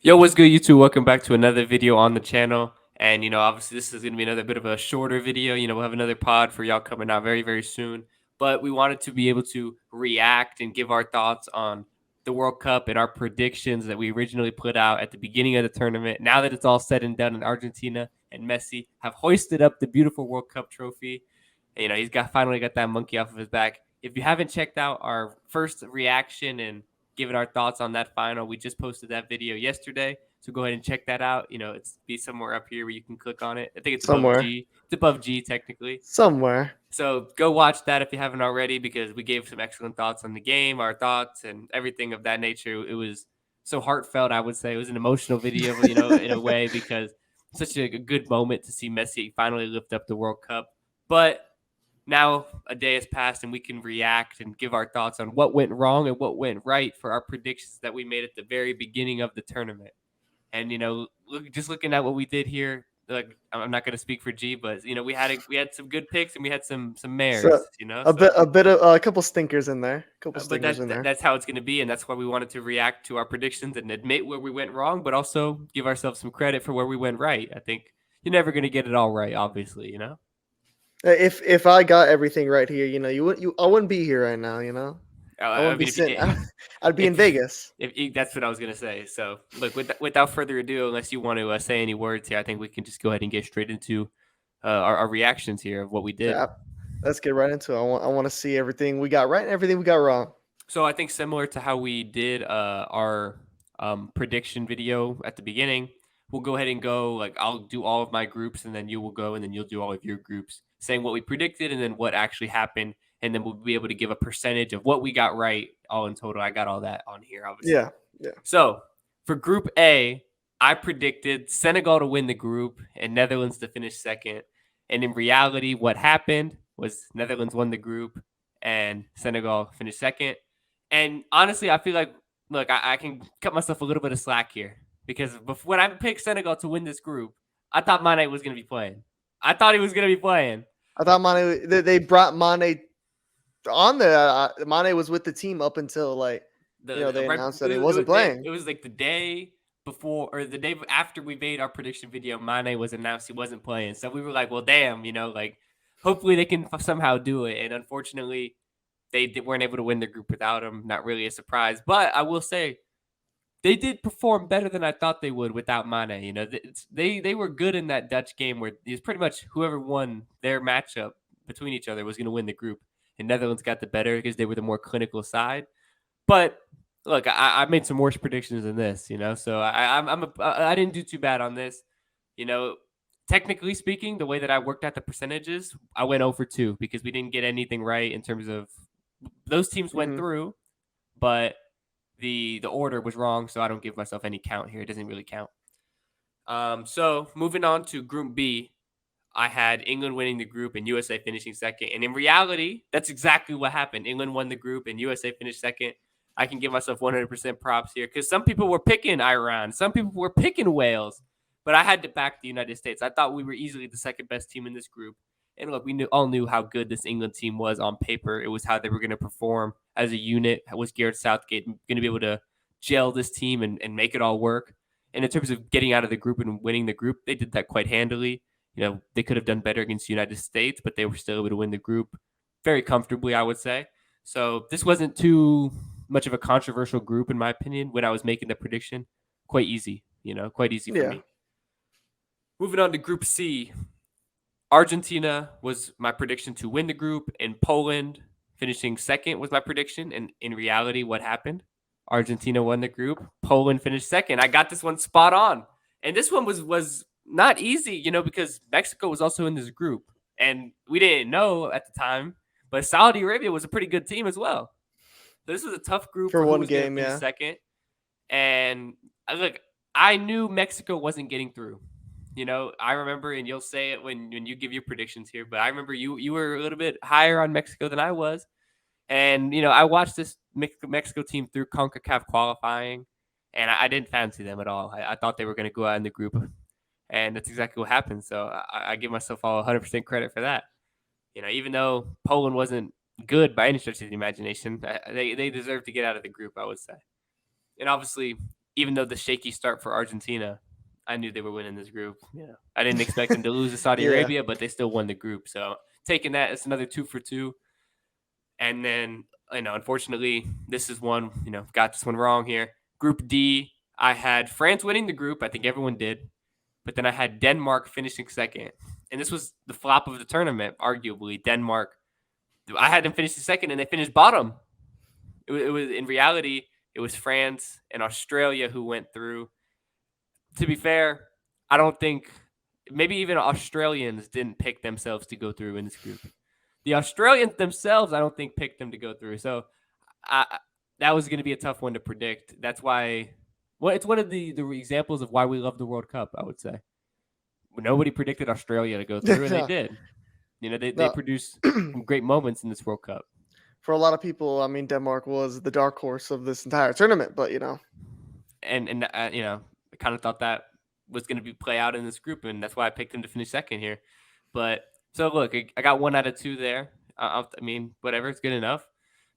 Yo, what's good, YouTube? Welcome back to another video on the channel. And, obviously, this is going to be another bit of a shorter video. We'll have another pod for y'all coming out very, very soon. But we wanted to be able to react and give our thoughts on the World Cup and our predictions that we originally put out at the beginning of the tournament. Now that it's all said and done, and Argentina and Messi have hoisted up the beautiful World Cup trophy, and, he's finally got that monkey off of his back. If you haven't checked out our first reaction and giving our thoughts on that final, we just posted that video yesterday. So go ahead and check that out. It's be somewhere up here where you can click on it. I think it's above Somewhere. G. It's above G technically. Somewhere. So go watch that if you haven't already, because we gave some excellent thoughts on the game, our thoughts, and everything of that nature. It was so heartfelt, I would say. It was an emotional video, in a way, because such a good moment to see Messi finally lift up the World Cup. But now a day has passed and we can react and give our thoughts on what went wrong and what went right for our predictions that we made at the very beginning of the tournament. And just looking at what we did here, like I'm not going to speak for G, but we had some good picks and we had some mares, So a couple stinkers in there. A couple but stinkers in there. that's how it's going to be, and that's why we wanted to react to our predictions and admit where we went wrong, but also give ourselves some credit for where we went right. I think you're never going to get it all right, obviously. If I got everything right here, I wouldn't be here right now. I I wouldn't be mean, sitting. I'd be in if Vegas. that's what I was gonna say. So, look, without further ado, unless you want to say any words here, I think we can just go ahead and get straight into our reactions here of what we did. Yeah, let's get right into it. I want to see everything we got right and everything we got wrong. So, I think similar to how we did our prediction video at the beginning, we'll go ahead and go. Like, I'll do all of my groups, and then you will go, and then you'll do all of your groups, saying what we predicted and then what actually happened, and then we'll be able to give a percentage of what we got right all in total. I got all that on here, obviously. Yeah, yeah. So for Group A, I predicted Senegal to win the group and Netherlands to finish second. And in reality, what happened was Netherlands won the group and Senegal finished second. And honestly, I feel like, look, I can cut myself a little bit of slack here, because when I picked Senegal to win this group, I thought Mane was going to be playing. I thought he was going to be playing. I thought Mane. They brought Mane on there. Mane was with the team up until they Right, announced that he wasn't playing. it was like the day before or the day after we made our prediction video. Mane was announced he wasn't playing, so we were like, well, damn, like hopefully they can somehow do it. And unfortunately, weren't able to win the group without him. Not really a surprise, but I will say they did perform better than I thought they would without Mane. They were good in that Dutch game where it's pretty much whoever won their matchup between each other was going to win the group, and Netherlands got the better because they were the more clinical side. But look, I made some worse predictions than this. So I didn't do too bad on this. You know, Technically speaking, the way that I worked out the percentages, I went over 2 because we didn't get anything right in terms of those teams went Hmm. through, but the order was wrong. So I don't give myself any count here. It doesn't really count. So moving on to Group B, I had England winning the group and USA finishing second. And in reality, that's exactly what happened. England won the group and USA finished second. I can give myself 100% props here because some people were picking Iran, some people were picking Wales, but I had to back the United States. I thought we were easily the second best team in this group. And look, all knew how good this England team was on paper. It was how they were going to perform as a unit. Was Gareth Southgate going to be able to gel this team and make it all work? And in terms of getting out of the group and winning the group, they did that quite handily. They could have done better against the United States, but they were still able to win the group very comfortably, I would say. So this wasn't too much of a controversial group, in my opinion, when I was making the prediction. Quite easy, quite easy for Yeah. me. Moving on to Group C, Argentina was my prediction to win the group, and Poland finishing second was my prediction. And in reality, what happened? Argentina won the group. Poland finished second. I got this one spot on, and this one was not easy, because Mexico was also in this group, and we didn't know at the time, but Saudi Arabia was a pretty good team as well. So this was a tough group For for who one was going to game, finish yeah. second. And look, I knew Mexico wasn't getting through. I remember, and you'll say it when you give your predictions here, but I remember you were a little bit higher on Mexico than I was. And, I watched this Mexico team through CONCACAF qualifying, and I didn't fancy them at all. I thought they were going to go out in the group, and that's exactly what happened. So I give myself all 100% credit for that. Even though Poland wasn't good by any stretch of the imagination, they deserve to get out of the group, I would say. And obviously, even though the shaky start for Argentina, I knew they were winning this group. Yeah, I didn't expect them to lose to Saudi Yeah. Arabia, but they still won the group. So taking that, it's another 2 for 2. And then, unfortunately, this is one, got this one wrong here. Group D, I had France winning the group. I think everyone did. But then I had Denmark finishing second. And this was the flop of the tournament, arguably. Denmark, I had them finishing second, and they finished bottom. It was in reality, it was France and Australia who went through. To be fair, I don't think maybe even Australians didn't pick themselves to go through in this group. The Australians themselves, I don't think, picked them to go through. So that was going to be a tough one to predict. That's why, well, it's one of the examples of why we love the World Cup, I would say. Nobody predicted Australia to go through, and they did. They produced some great moments in this World Cup. For a lot of people, I mean, Denmark was the dark horse of this entire tournament, but and I kind of thought that was going to be play out in this group, and that's why I picked them to finish second here. But so look, I got 1 out of 2 there. I mean, whatever, it's good enough.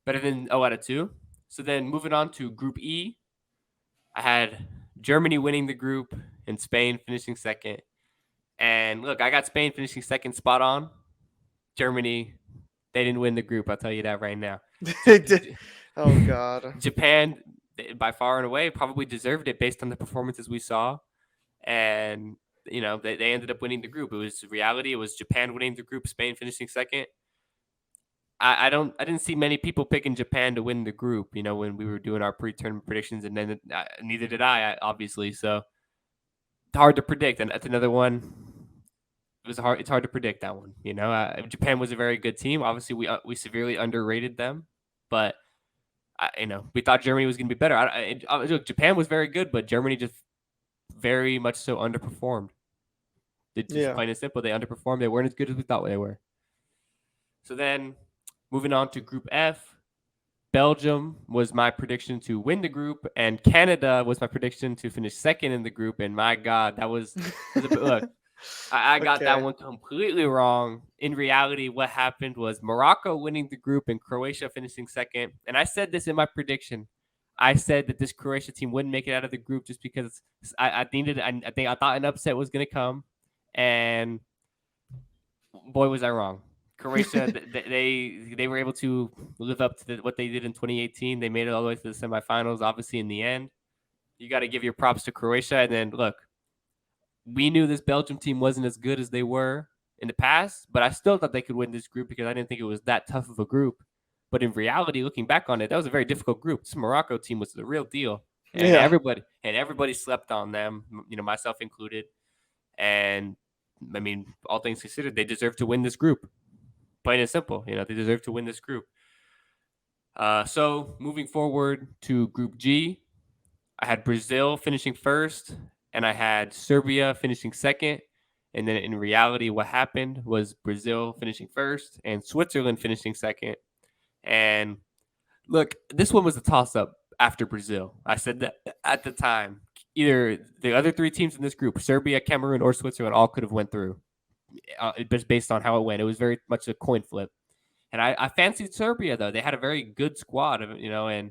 Better than 0 out of 2. So then moving on to Group E, I had Germany winning the group and Spain finishing second. And look, I got Spain finishing second spot on. Germany, they didn't win the group. I'll tell you that right now. Oh, God. Japan, by far and away, probably deserved it based on the performances we saw. And, they ended up winning the group. It was reality. It was Japan winning the group, Spain finishing second. I didn't see many people picking Japan to win the group, when we were doing our pre-tournament predictions, and then neither did I, obviously. So it's hard to predict, and that's another one. It's hard to predict that one. Japan was a very good team. Obviously, we severely underrated them, but we thought Germany was going to be better. Look, Japan was very good, but Germany just very much so underperformed. Just plain and simple, they underperformed. They weren't as good as we thought they were. So then, moving on to Group F, Belgium was my prediction to win the group, and Canada was my prediction to finish second in the group. And my God, that was look. I got that one completely wrong. In reality, what happened was Morocco winning the group and Croatia finishing second. And I said this in my prediction. I said that this Croatia team wouldn't make it out of the group just because I thought an upset was going to come. And boy, was I wrong. Croatia, they were able to live up to what they did in 2018. They made it all the way to the semifinals, obviously, in the end. You got to give your props to Croatia. And then, look, we knew this Belgium team wasn't as good as they were in the past, but I still thought they could win this group because I didn't think it was that tough of a group. But in reality, looking back on it, that was a very difficult group. This Morocco team was the real deal. And everybody slept on them, myself included. And I mean, all things considered, they deserve to win this group. Plain and simple, they deserve to win this group. So moving forward to Group G, I had Brazil finishing first, and I had Serbia finishing second. And then in reality, what happened was Brazil finishing first and Switzerland finishing second. And look, this one was a toss-up after Brazil. I said that at the time. Either the other 3 teams in this group, Serbia, Cameroon, or Switzerland, all could have went through. Just based on how it went. It was very much a coin flip. And I fancied Serbia, though. They had a very good squad, and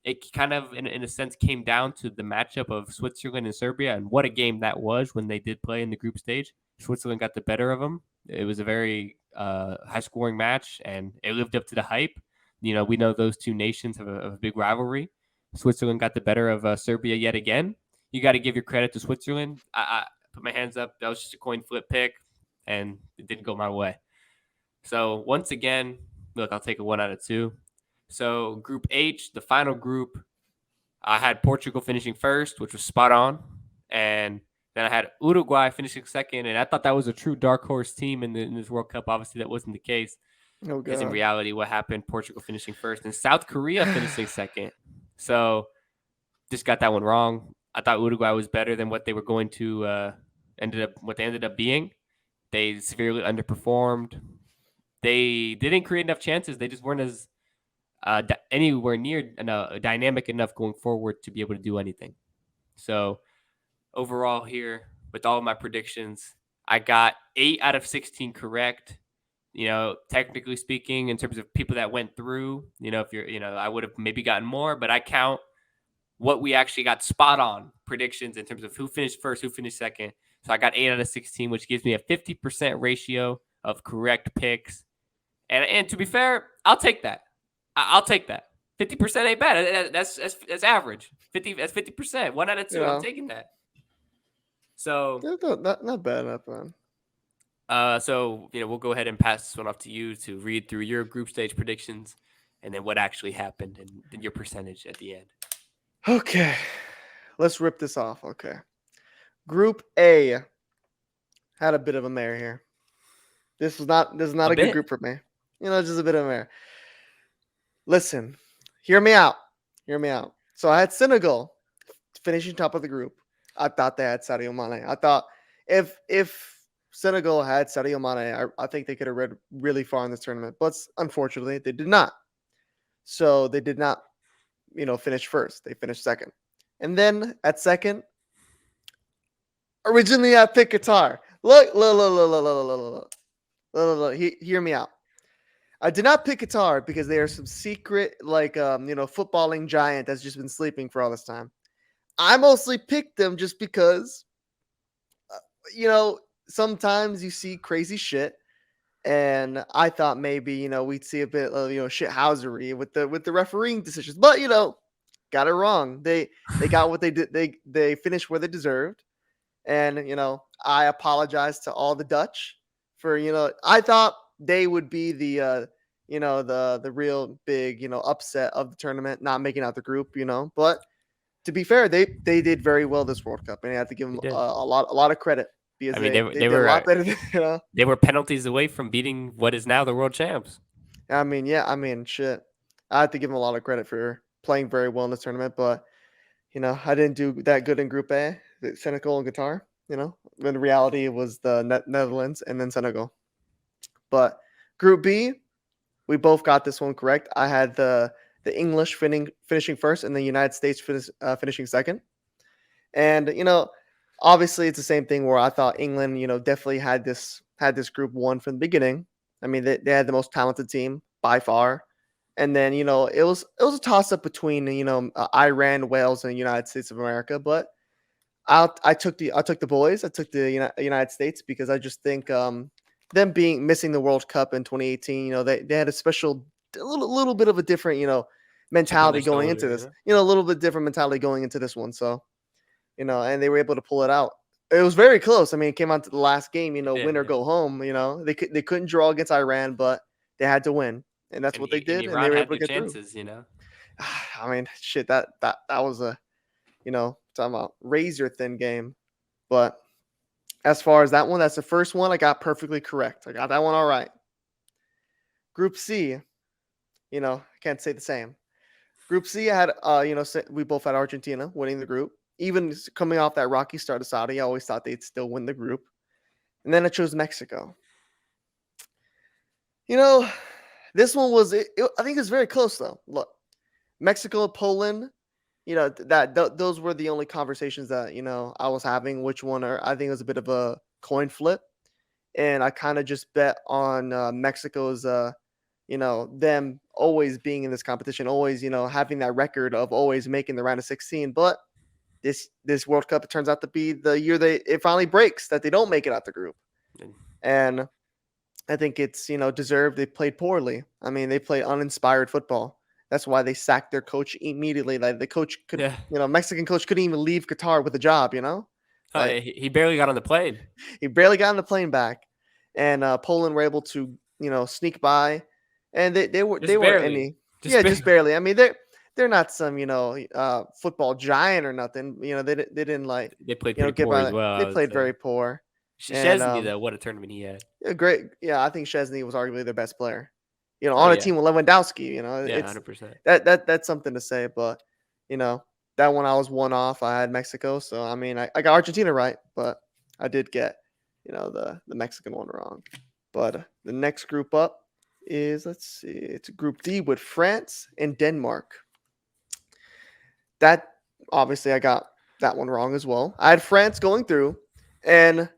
it kind of, in a sense, came down to the matchup of Switzerland and Serbia, and what a game that was when they did play in the group stage. Switzerland got the better of them. It was a very high-scoring match, and it lived up to the hype. We know those two nations have a big rivalry. Switzerland got the better of Serbia yet again. You got to give your credit to Switzerland. I put my hands up. That was just a coin flip pick, and it didn't go my way. So once again, look, I'll take a 1 out of 2. So Group H, the final group, I had Portugal finishing first, which was spot on. And then I had Uruguay finishing second. And I thought that was a true dark horse team in this World Cup. Obviously, that wasn't the case. Oh, because in reality, what happened, Portugal finishing first and South Korea finishing second. So just got that one wrong. I thought Uruguay was better than what they were going to ended up being. They severely underperformed. They didn't create enough chances. They just weren't as anywhere near dynamic enough going forward to be able to do anything. So overall here, with all of my predictions, I got 8 out of 16 correct. Technically speaking, in terms of people that went through, if you're, I would have maybe gotten more, but I count what we actually got spot on predictions in terms of who finished first, who finished second. So I got 8 out of 16, which gives me a 50% ratio of correct picks. And to be fair, I'll take that. I'll take that. 50% ain't bad. That's average. 50%. 1 out of 2. I'm taking that. So not bad, not bad. So we'll go ahead and pass this one off to you to read through your group stage predictions, and then what actually happened, and then your percentage at the end. Okay, let's rip this off. Okay, Group A had a bit of a mare here. This is not a good group for me. Just a bit of a mare. Listen, hear me out. So I had Senegal finishing top of the group. I thought they had Sadio Mane. I thought if Senegal had Sadio Mane, I think they could have read really far in this tournament. But unfortunately, they did not. So they did not, finish first. They finished second. And then at second, originally I picked Qatar. Look. Hear me out. I did not pick Qatar because they are some secret, footballing giant that's just been sleeping for all this time. I mostly picked them just because, sometimes you see crazy shit, and I thought maybe we'd see a bit of shithousery with the refereeing decisions, but got it wrong. They got what they did. They finished where they deserved, and I apologize to all the Dutch for I thought they would be the the real big upset of the tournament, not making out the group, but to be fair, they did very well this World Cup, and I have to give them a lot of credit because they did a lot better than, They were penalties away from beating what is now the world champs. Shit. I have to give them a lot of credit for playing very well in this tournament, but I didn't do that good in Group A, Senegal and Qatar. When in reality it was the Netherlands and then Senegal. But Group B, we both got this one correct. I had the English finishing first and the United States finishing second. And obviously it's the same thing where I thought England, definitely had this group one from the beginning. I mean, they had the most talented team by far. And then it was a toss up between Iran, Wales, and the United States of America. But I took the boys. I took the United States because I just think them missing the World Cup in 2018. They had a little bit of a different mentality going into this. A little bit different mentality going into this one. So and they were able to pull it out. It was very close. I mean, it came out to the last game. Win or go home. They couldn't draw against Iran, but they had to win. And that's what they did, and they were able to get chances, through. I mean, shit, that was a, talking about razor thin game. But as far as that one, that's the first one I got perfectly correct. I got that one all right. Group C, I can't say the same. Group C, I had, we both had Argentina winning the group. Even coming off that rocky start of Saudi, I always thought they'd still win the group. And then I chose Mexico. This one was, I think it's very close, though. Look, Mexico, Poland, those were the only conversations that, I was having. Which one I think it was a bit of a coin flip. And I kind of just bet on Mexico's, them always being in this competition, always, having that record of always making the round of 16. But this World Cup, it turns out to be the year it finally breaks, that they don't make it out the group. And I think it's, deserved. They played poorly. I mean, they played uninspired football. That's why they sacked their coach immediately. Like the coach could, Mexican coach couldn't even leave Qatar with a job, Like, he barely got on the plane. He barely got on the plane back. And Poland were able to, sneak by. And they weren't any. Just barely. I mean, they're not some, football giant or nothing. They didn't like. They played pretty poor as well. They played very poor. Szczesny, though, what a tournament he had. Great. Yeah, I think Szczesny was arguably their best player. On a team with Lewandowski, 100%. That's something to say. But, that one I was one off. I had Mexico. So, I mean, I got Argentina right, but I did get, the Mexican one wrong. But the next group up is, let's see, it's Group D with France and Denmark. That, obviously, I got that one wrong as well. I had France going through, and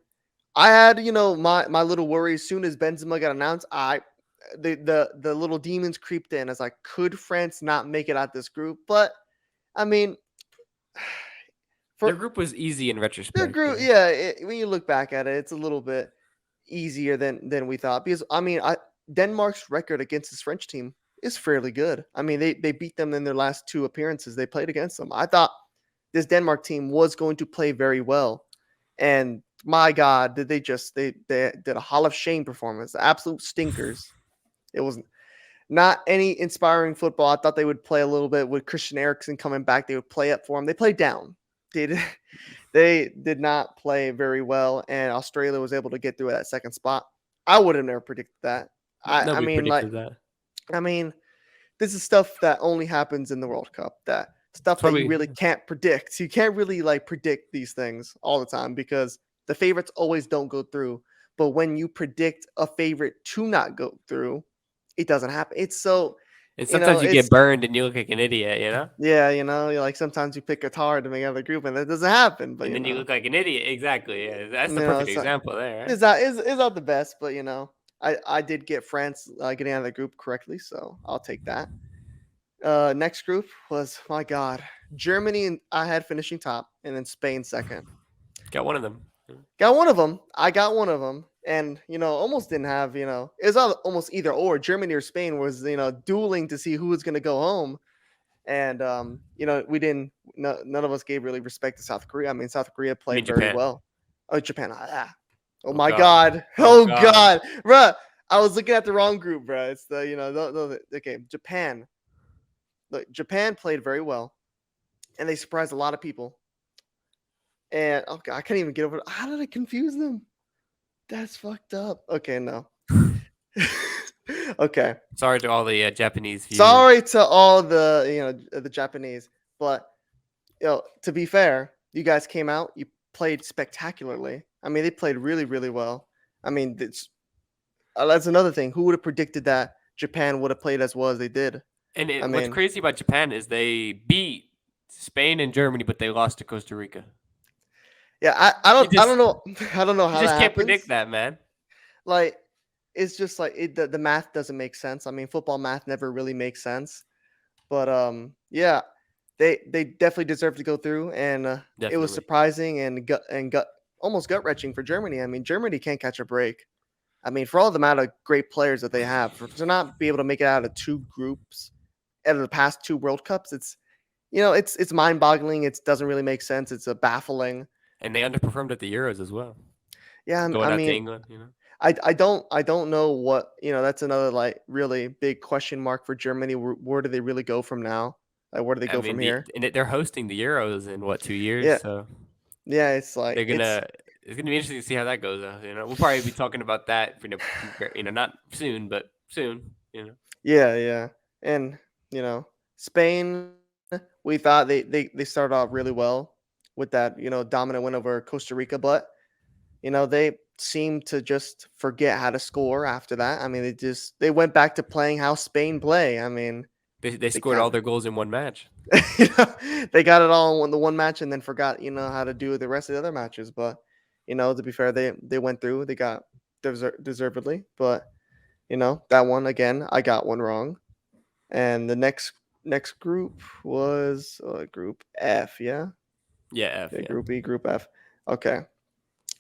I had, my little worry as soon as Benzema got announced. The little demons creeped in as like, could France not make it out this group? But I mean, For Their group was easy in their retrospect. group, yeah, when you look back at it, it's a little bit easier than we thought because I mean, Denmark's record against this French team is fairly good. I mean, they beat them in their last two appearances they played against them. I thought this Denmark team was going to play very well, and my God, did they did a Hall of Shame performance, absolute stinkers. It was not any inspiring football. I thought they would play a little bit with Christian Eriksen coming back. They would play up for him. They played down. They did, they did not play very well, and Australia was able to get through that second spot. I would have never predicted that. I Nobody mean, predicted that. I mean, this is stuff that only happens in the World Cup. That stuff That's why that you we really can't predict. You can't really like predict these things all the time because the favorites always don't go through. But when you predict a favorite to not go through, it doesn't happen. It's so and you know, sometimes you it's get burned and you look like an idiot, you know? yeah, you're like sometimes you pick Qatar to make out of the group and that doesn't happen. But And then you look like an idiot. Exactly. Yeah, that's the perfect it's not, example there, right? it's not the best, but I did get France getting out of the group correctly, so I'll take that. Next group was my God, Germany and I had finishing top, and then Spain second. Got one of them. Got one of them. I got one of them, and almost didn't have it was almost either or. Germany or Spain was dueling to see who was going to go home, and we didn't. No, none of us gave really respect to South Korea. I mean, South Korea I mean played very Japan. well. Oh, Japan. Oh Oh my god. God. Oh Oh god. God, bruh. I was looking at the wrong group, bruh. It's the okay. Japan. Look, Japan played very well, and they surprised a lot of people. And oh God, I can't even get over it. How did I confuse them? That's fucked up. Okay, no. Okay. Sorry to all the Japanese viewers. Sorry to all the Japanese, but to be fair, you guys came out, you played spectacularly. I mean, they played really, really well. I mean, that's another thing. Who would have predicted that Japan would have played as well as they did? And I what's mean, crazy about Japan is they beat Spain and Germany, but they lost to Costa Rica. yeah, I You don't I just don't know I don't know you how that just can't predict happens. that, man. Like, it's just like the math doesn't make sense. I mean, football math never really makes sense. But yeah, they definitely deserve to go through, and it was Definitely. surprising and gut almost gut wrenching for Germany. I mean, Germany can't catch a break. I mean, for all the amount of great players that they have, to not be able to make it out of two groups out of the past two World Cups, it's mind boggling. It doesn't really make sense. It's a baffling. And they underperformed at the Euros as well. Yeah, Going I out to mean, England, you know. I don't know what that's another like really big question mark for Germany. Where do they really go from now? Like, where do they I go from mean, here? they're hosting the Euros in what 2 years, Yeah, so yeah, it's like they're gonna. It's gonna be interesting to see how that goes. You know, we'll probably be talking about that. Not soon, but soon. You know, yeah, and Spain. We thought they started off really well with that dominant win over Costa Rica, but they seemed to just forget how to score after that. I mean, they went back to playing how Spain play. I mean, they they scored all kind their goals in one match. they got it all in the one match and then forgot how to do the rest of the other matches. But to be fair, they went through. They got deservedly, but that one again, I got one wrong. And the next group was Group F, yeah? Yeah, F. Okay, Yeah. Group E, Group F. Okay.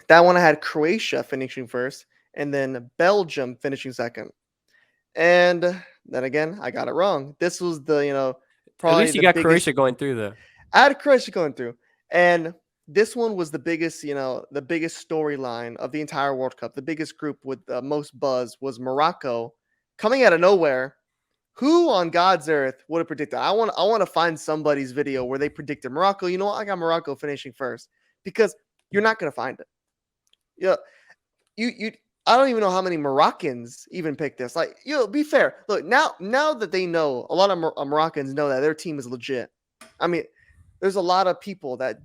That one I had Croatia finishing first and then Belgium finishing second. And then again, I got it wrong. This was At probably least you the got biggest. Croatia going through though. I had Croatia going through. And this one was the biggest, the biggest storyline of the entire World Cup. The biggest group with the most buzz was Morocco coming out of nowhere. Who on God's earth would have predicted? I want to find somebody's video where they predicted Morocco. You know what? I got Morocco finishing first because you're not going to find it. Yeah, you I don't even know how many Moroccans even picked this. Like, be fair. Look, now that they know, a lot of Moroccans know that their team is legit. I mean, there's a lot of people that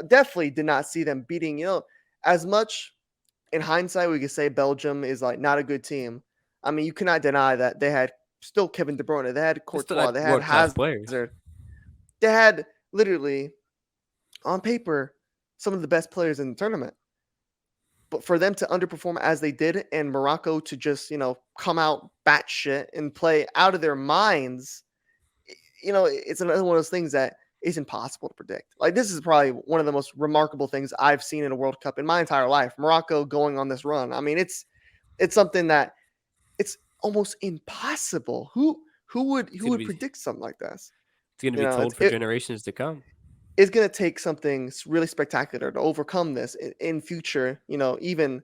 definitely did not see them beating, as much in hindsight we could say Belgium is like not a good team. I mean, you cannot deny that they had still Kevin De Bruyne, they had They still Courtois, had they had world class players. Hazard. They had literally on paper some of the best players in the tournament. But for them to underperform as they did and Morocco to just, come out batshit and play out of their minds, it's another one of those things that is impossible to predict. Like, this is probably one of the most remarkable things I've seen in a World Cup in my entire life. Morocco going on this run. I mean, it's something that it's almost impossible. Who would It's predict something like this? gonna You be know, told for generations to come. it's going to take something really spectacular to overcome this in future, even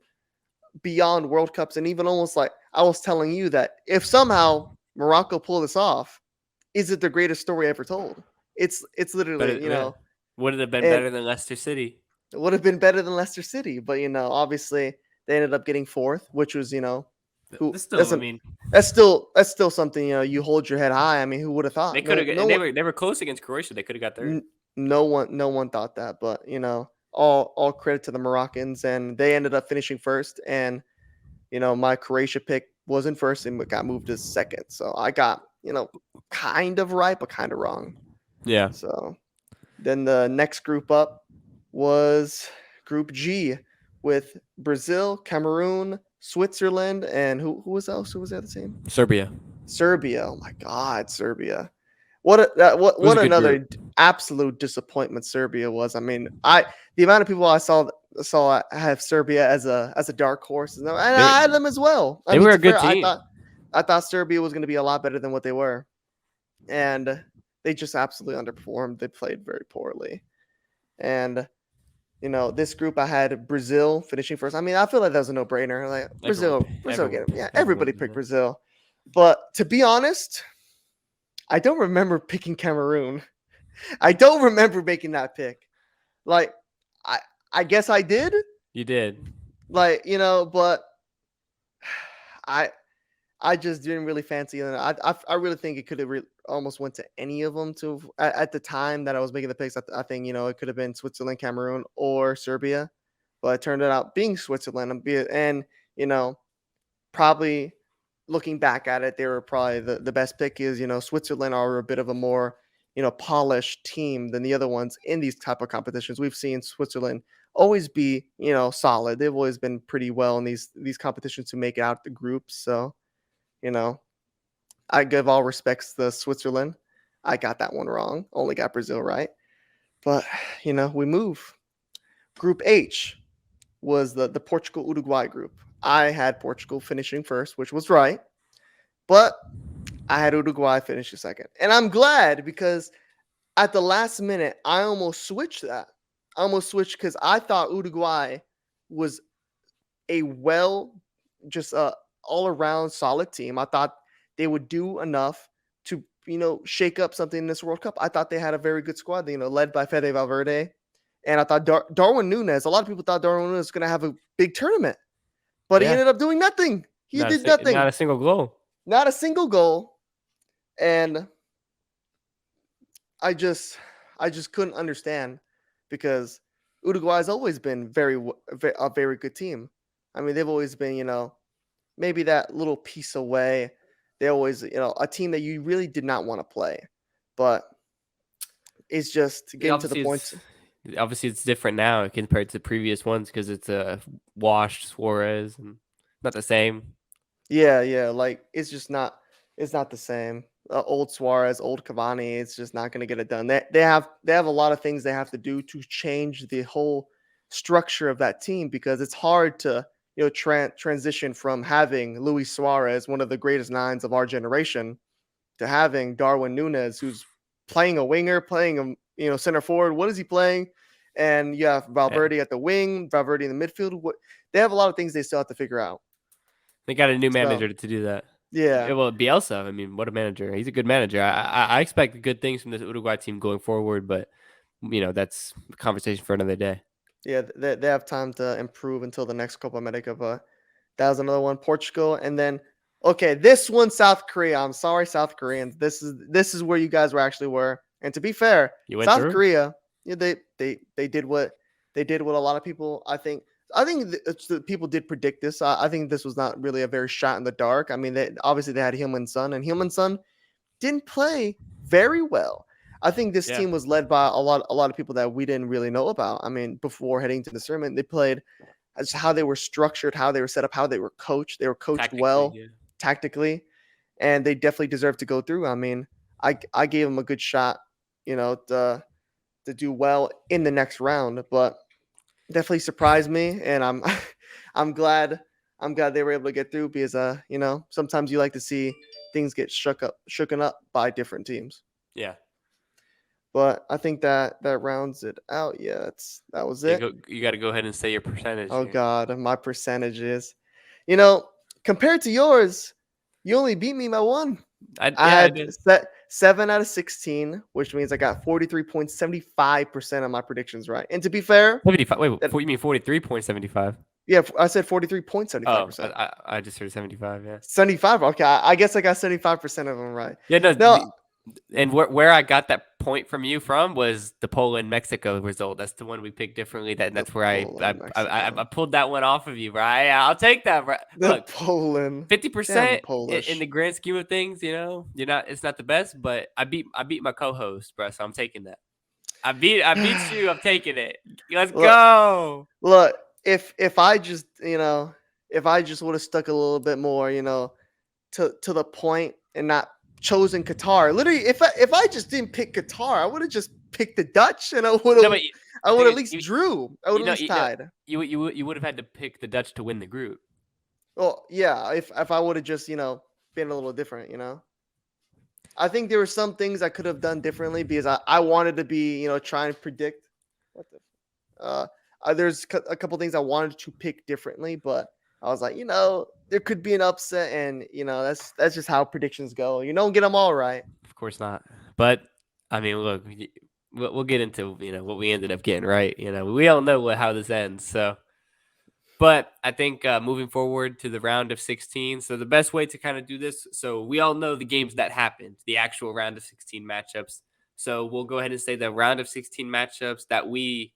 beyond World Cups. And even almost like I was telling you that if somehow Morocco pull this off, is it the greatest story ever told? It's But literally, yeah, would it have been and better than Leicester City? it would have been better than Leicester City. But obviously they ended up getting fourth, which was, who This still, I doesn't mean, that's still something, you hold your head high. I mean, who would have they thought? could No, have, no and one, they were close against Croatia. They could have got third. no one thought that. But all credit to the Moroccans, and they ended up finishing first. And my Croatia pick wasn't first and got moved to second. So I got, kind of right, but kind of wrong. Yeah, So then the next group up was Group G with Brazil, Cameroon, Switzerland, and who was else? Who was the other team? Serbia. Serbia. Oh my God, Serbia. It was What a good another group. absolute disappointment Serbia was. I mean, the amount of people I saw have Serbia as a dark horse, and I had them as well. I They mean, were to a good fair, team. I thought Serbia was going to be a lot better than what they were, and they just absolutely underperformed. They played very poorly, and this group I had Brazil finishing first. I mean, I feel like that was a no brainer. Like Brazil, everybody picked Brazil. Brazil, but to be honest, I don't remember picking Cameroon. I don't remember making that pick. Like, I I guess I did. You did. Like, but I I just didn't really fancy it. I really think it could have almost went to any of them at the time that I was making the picks. I think it could have been Switzerland, Cameroon, or Serbia, but it turned out being Switzerland and probably looking back at it, they were probably the best pick. Is Switzerland are a bit of a more polished team than the other ones in these type of competitions. We've seen Switzerland always be solid. They've always been pretty well in these competitions to make it out the groups. So you know I give all respects to Switzerland. I got that one wrong. Only got Brazil right. But we move. Group H was the Portugal Uruguay group. I had Portugal finishing first, which was right. But I had Uruguay finishing second. And I'm glad because at the last minute, I almost switched that. I almost switched because I thought Uruguay was a just all around solid team. I thought they would do enough to, shake up something in this World Cup. I thought they had a very good squad, led by Fede Valverde. And I thought Darwin Núñez, a lot of people thought Darwin Núñez was going to have a big tournament, but he Yeah. ended up doing nothing. He did nothing. Not a single goal. Not a single goal. And I just couldn't understand because Uruguay's always been a very good team. I mean, they've always been, maybe that little piece away. They always, a team that you really did not want to play, but it's just getting to the point. Obviously, it's different now compared to previous ones because it's a washed Suarez and not the same. Yeah, like it's not the same. Old Suarez, old Cavani, it's just not going to get it done. They have a lot of things they have to do to change the whole structure of that team because it's hard to transition from having Luis Suarez, one of the greatest nines of our generation, to having Darwin Núñez, who's playing a winger, playing a center forward. What is he playing? And you have Valverde at the wing, Valverde in the midfield. They have a lot of things they still have to figure out. They got a new manager to do that. Yeah. Well, Bielsa, I mean, what a manager. He's a good manager. I expect good things from this Uruguay team going forward, but, that's a conversation for another day. Yeah, they have time to improve until the next Copa America, but that was another one. Portugal, and then this one, South Korea. I'm sorry, South Koreans. This is where you guys were. And to be fair, South Korea, they did what a lot of people. I think the people did predict this. I think this was not really a very shot in the dark. I mean, obviously they had Heung-min Son, and Heung-min Son didn't play very well. I think this team was led by a lot of people that we didn't really know about. I mean, before heading to the tournament, they played as how they were structured, how they were set up, how they were coached. They were coached well tactically, and they definitely deserve to go through. I mean, I gave them a good shot. to do well in the next round, but definitely surprised me, and I'm I'm glad they were able to get through because sometimes you like to see things get shooken up by different teams. Yeah. But I think that rounds it out. Yeah, that was Yeah, it. you got to go ahead and say your percentage Oh here. God, my percentages. You know, compared to yours, you only beat me by one. I Yeah, I had did. 7 out of 16, which means I got 43.75% of my predictions right. And to be fair, 75. Wait, that you mean 43.75? yeah, I said 43.75%. Oh, I just heard 75. Yeah. 75. Okay, I guess I got 75% of them right. Yeah, no, No, and where I got that point from you from was the Poland Mexico result. That's the one we picked differently. the That's where Poland, I Mexico. pulled that one off of you, right? Yeah, I'll take that. Right? The Look, Poland. Damn 50% in Polish. the grand scheme of things, you're not. It's not the best, but I beat my co-host, bro. So I'm taking that. I beat you. I'm taking it. Let's Look, go. look, if I just, if I just would have stuck a little bit more, to the point and not chosen Qatar. Literally, if I just didn't pick Qatar, I would have just picked the Dutch, and No, but I the would thing at is, least drew. I would you at know, least tied. you would have had to pick the Dutch to win the group. Well, yeah, if I would have just, been a little different. I think there were some things I could have done differently because I wanted to be, try and predict what the there's a couple things I wanted to pick differently, but I was like, there could be an upset, and that's just how predictions go. You don't get them all right. Of course not. But I mean, look, we'll get into what we ended up getting right. We all know how this ends. So, but I think moving forward to the round of 16. So the best way to kind of do this. So we all know the games that happened, the actual round of 16 matchups. So we'll go ahead and say the round of 16 matchups that we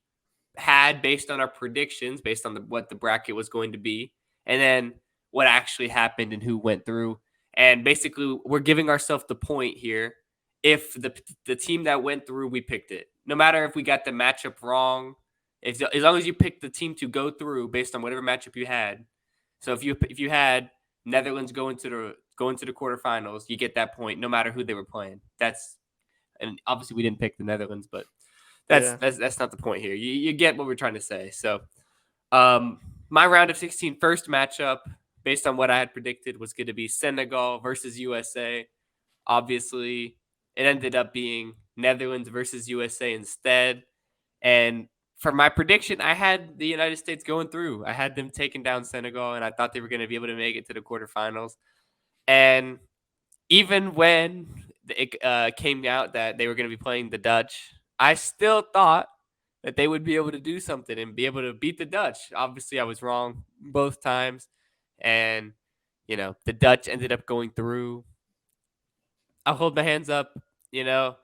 had based on our predictions, based on what the bracket was going to be, and then what actually happened and who went through. And basically, we're giving ourselves the point here. If the team that went through, we picked it. No matter if we got the matchup wrong, as long as you picked the team to go through based on whatever matchup you had. So if you had Netherlands going to the quarterfinals, you get that point no matter who they were playing. And obviously we didn't pick the Netherlands, but that's Yeah. that's not the point here. You get what we're trying to say. So, my round of 16 first matchup, based on what I had predicted, was going to be Senegal versus USA. Obviously, it ended up being Netherlands versus USA instead. And for my prediction, I had the United States going through. I had them taking down Senegal, and I thought they were going to be able to make it to the quarterfinals. And even when it came out that they were going to be playing the Dutch, I still thought that they would be able to do something and be able to beat the Dutch. Obviously, I was wrong both times. And, the Dutch ended up going through. I'll hold my hands up. You know,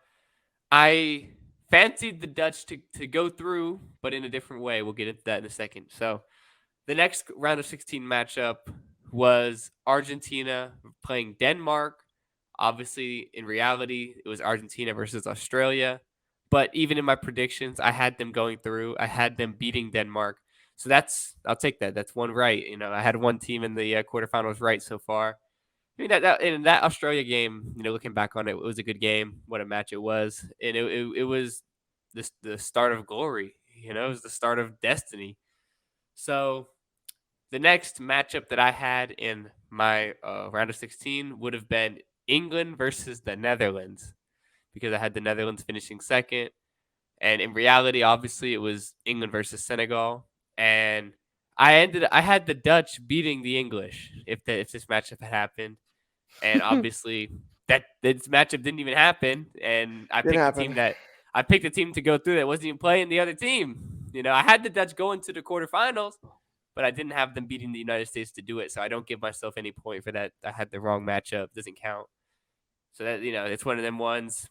I fancied the Dutch to go through, but in a different way. We'll get into that in a second. So, the next round of 16 matchup was Argentina playing Denmark. Obviously, in reality, it was Argentina versus Australia. But even in my predictions, I had them going through. I had them beating Denmark. So I'll take that. That's one right. I had one team in the quarterfinals right so far. I mean, that in that Australia game, looking back on it, it was a good game. What a match it was. And it was the start of glory. It was the start of destiny. So the next matchup that I had in my round of 16 would have been England versus the Netherlands because I had the Netherlands finishing second. And in reality, obviously, it was England versus Senegal. And I had the Dutch beating the English if this matchup had happened. And obviously, that this matchup didn't even happen. And Didn't happen. I picked a team to go through that wasn't even playing the other team. I had the Dutch going to the quarterfinals, but I didn't have them beating the United States to do it. So I don't give myself any point for that. I had the wrong matchup. Doesn't count. So that it's one of them ones.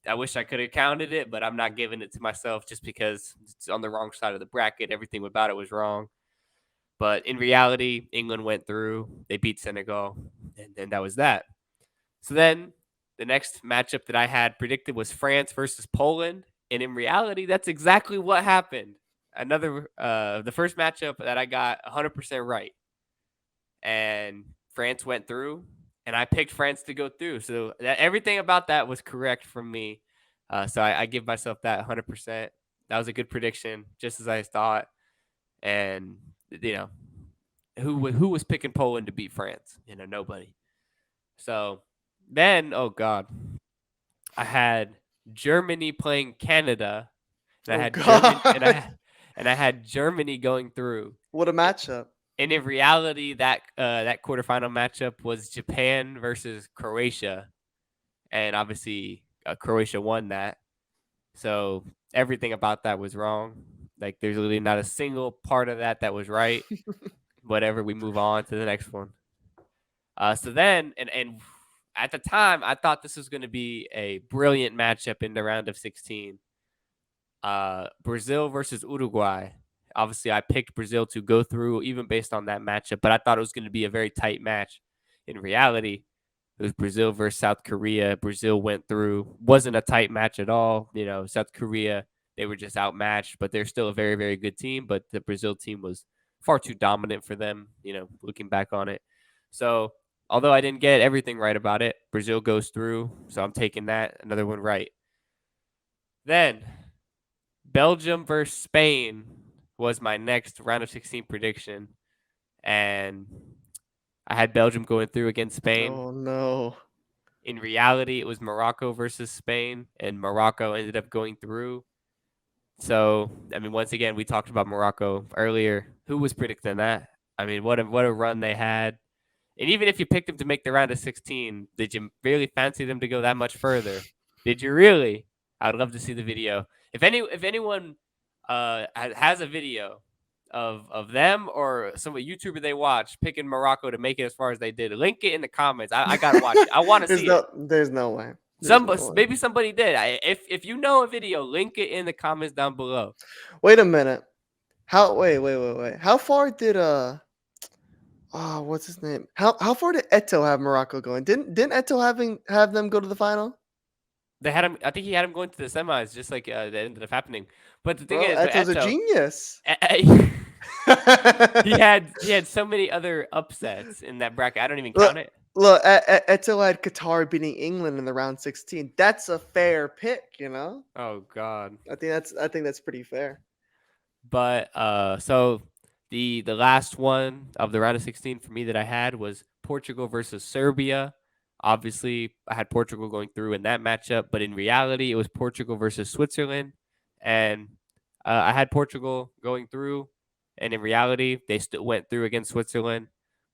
I wish I could have counted it, but I'm not giving it to myself just because it's on the wrong side of the bracket. Everything about it was wrong. But in reality, England went through. They beat Senegal, and then that was that. So then the next matchup that I had predicted was France versus Poland, and in reality, that's exactly what happened. The first matchup that I got 100% right, and France went through, and I picked France to go through. So everything about that was correct from me. So I give myself that 100%. That was a good prediction, just as I thought. And you know, who was picking Poland to beat France? Nobody. So then, oh god, I had Germany playing Canada, and I Oh had German God, and I had Germany going through. what a It- matchup! And in reality, that quarterfinal matchup was Japan versus Croatia, and obviously Croatia won that. So everything about that was wrong. Like there's literally not a single part of that was right. Whatever, we move on to the next one. So then, and at the time, I thought this was going to be a brilliant matchup in the round of 16. Brazil versus Uruguay. Obviously, I picked Brazil to go through, even based on that matchup, but I thought it was going to be a very tight match. In reality, it was Brazil versus South Korea. Brazil went through. Wasn't a tight match at all. South Korea, they were just outmatched, but they're still a very, very good team. But the Brazil team was far too dominant for them, looking back on it. So, although I didn't get everything right about it, Brazil goes through. So I'm taking that. Another one right. Then Belgium versus Spain was my next round of 16 prediction. And I had Belgium going through against Spain. Oh no. In reality, it was Morocco versus Spain, and Morocco ended up going through. So, I mean, once again, we talked about Morocco earlier. Who was predicting that? I mean, what a run they had. And even if you picked them to make the round of 16, did you really fancy them to go that much further? Did you really? I'd love to see the video. If anyone has a video of them or some YouTuber they watch picking Morocco to make it as far as they did, link it in the comments. I gotta watch it. I want to see it. There's no way. There's no way. Maybe somebody did. If you know a video, link it in the comments down below. Wait a minute. Wait. How far did what's his name? How far did Eto have Morocco going? Didn't Eto have them go to the final? They had him. I think he had him going to the semis, just like that ended up happening. But the thing Bro, is, with Eto's a Eto, genius. he had so many other upsets in that bracket. I don't even count it. Look, Eto had Qatar beating England in the round 16. That's a fair pick, you know. Oh God. I think that's pretty fair. But so the last one of the round of 16 for me that I had was Portugal versus Serbia. Obviously, I had Portugal going through in that matchup, but in reality, it was Portugal versus Switzerland, and I had Portugal going through, and in reality, they still went through against Switzerland.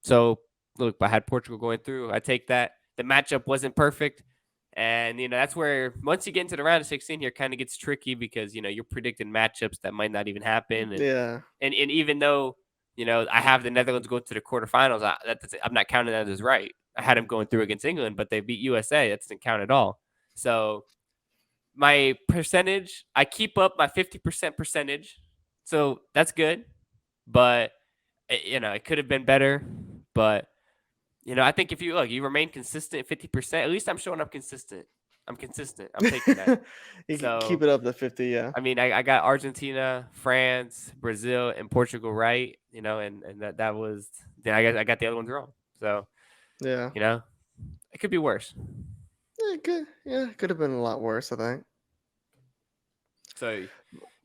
So look, I had Portugal going through. I take that. The matchup wasn't perfect. And that's where once you get into the round of 16 here, kind of gets tricky because you're predicting matchups that might not even happen, and Yeah. and, and even though I have the Netherlands go to the quarterfinals, I'm not counting that as right. I had them going through against England, but they beat USA. That doesn't count at all. So my percentage, I keep up my 50% percentage, so that's good. But it could have been better. But I think if you remain consistent 50%, at least I'm showing up consistent. I'm consistent. I'm taking that. You can keep So, it up to 50, yeah. I mean, I got Argentina, France, Brazil, and Portugal right, and that was, then I got the other ones wrong. So, Yeah. it could be worse. Could have been a lot worse, I think. So, yeah.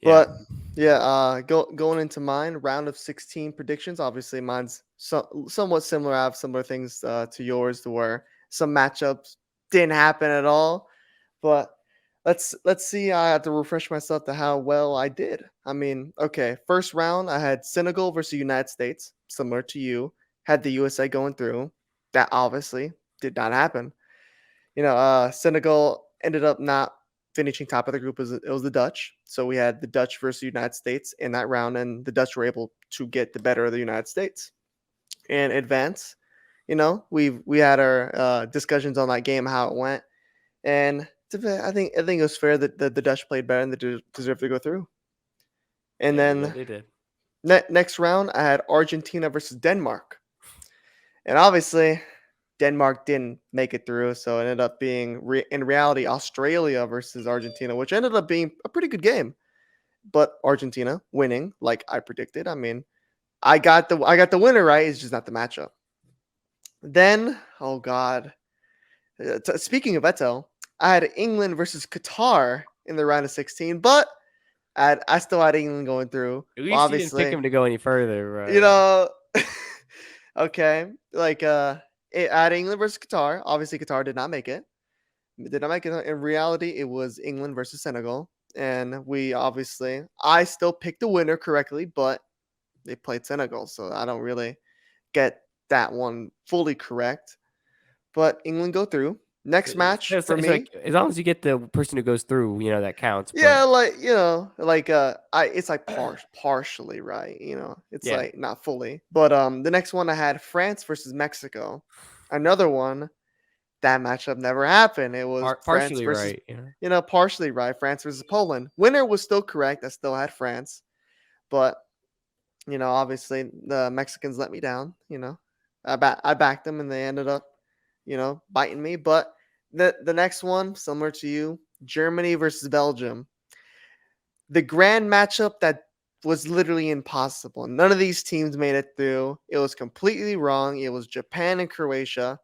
But yeah, going into mine, round of 16 predictions. Obviously, mine's somewhat similar. I have similar things to yours, to where some matchups didn't happen at all. But let's see. I have to refresh myself to how well I did. I mean, okay, first round I had Senegal versus United States, similar to you. Had the USA going through. That obviously did not happen. Senegal ended up not finishing top of the group. It was the Dutch. So we had the Dutch versus the United States in that round, and the Dutch were able to get the better of the United States and advance. We had our discussions on that game, how it went, and I think it was fair that the Dutch played better and they deserved to go through. And Yeah, then they did. next round, I had Argentina versus Denmark, and obviously Denmark didn't make it through, so it ended up being in reality Australia versus Argentina, which ended up being a pretty good game. But Argentina winning, like I predicted. I mean, I got the winner right. It's just not the matchup. Then, oh god, speaking of Eto, I had England versus Qatar in the round of 16, but I still had England going through. At Well, least you didn't pick obviously, him to go any further, you bro. know, okay, like I had England versus Qatar. Obviously, Qatar did not make it. Did not make it. In reality, it was England versus Senegal, and I still picked the winner correctly, but they played Senegal, so I don't really get that one fully correct. But England go through. Next match for It's like me, as long as you get the person who goes through, that counts. But yeah, like like I it's like partially right. It's yeah, like not fully. But the next one I had France versus Mexico. Another one that matchup never happened. It was France partially versus right. partially right. France versus Poland. Winner was still correct. I still had France, but obviously the Mexicans let me down. I backed them and they ended up, biting me. But the next one, similar to you, Germany versus Belgium, the grand matchup that was literally impossible. None of these teams made it through. It was completely wrong. It was Japan and Croatia.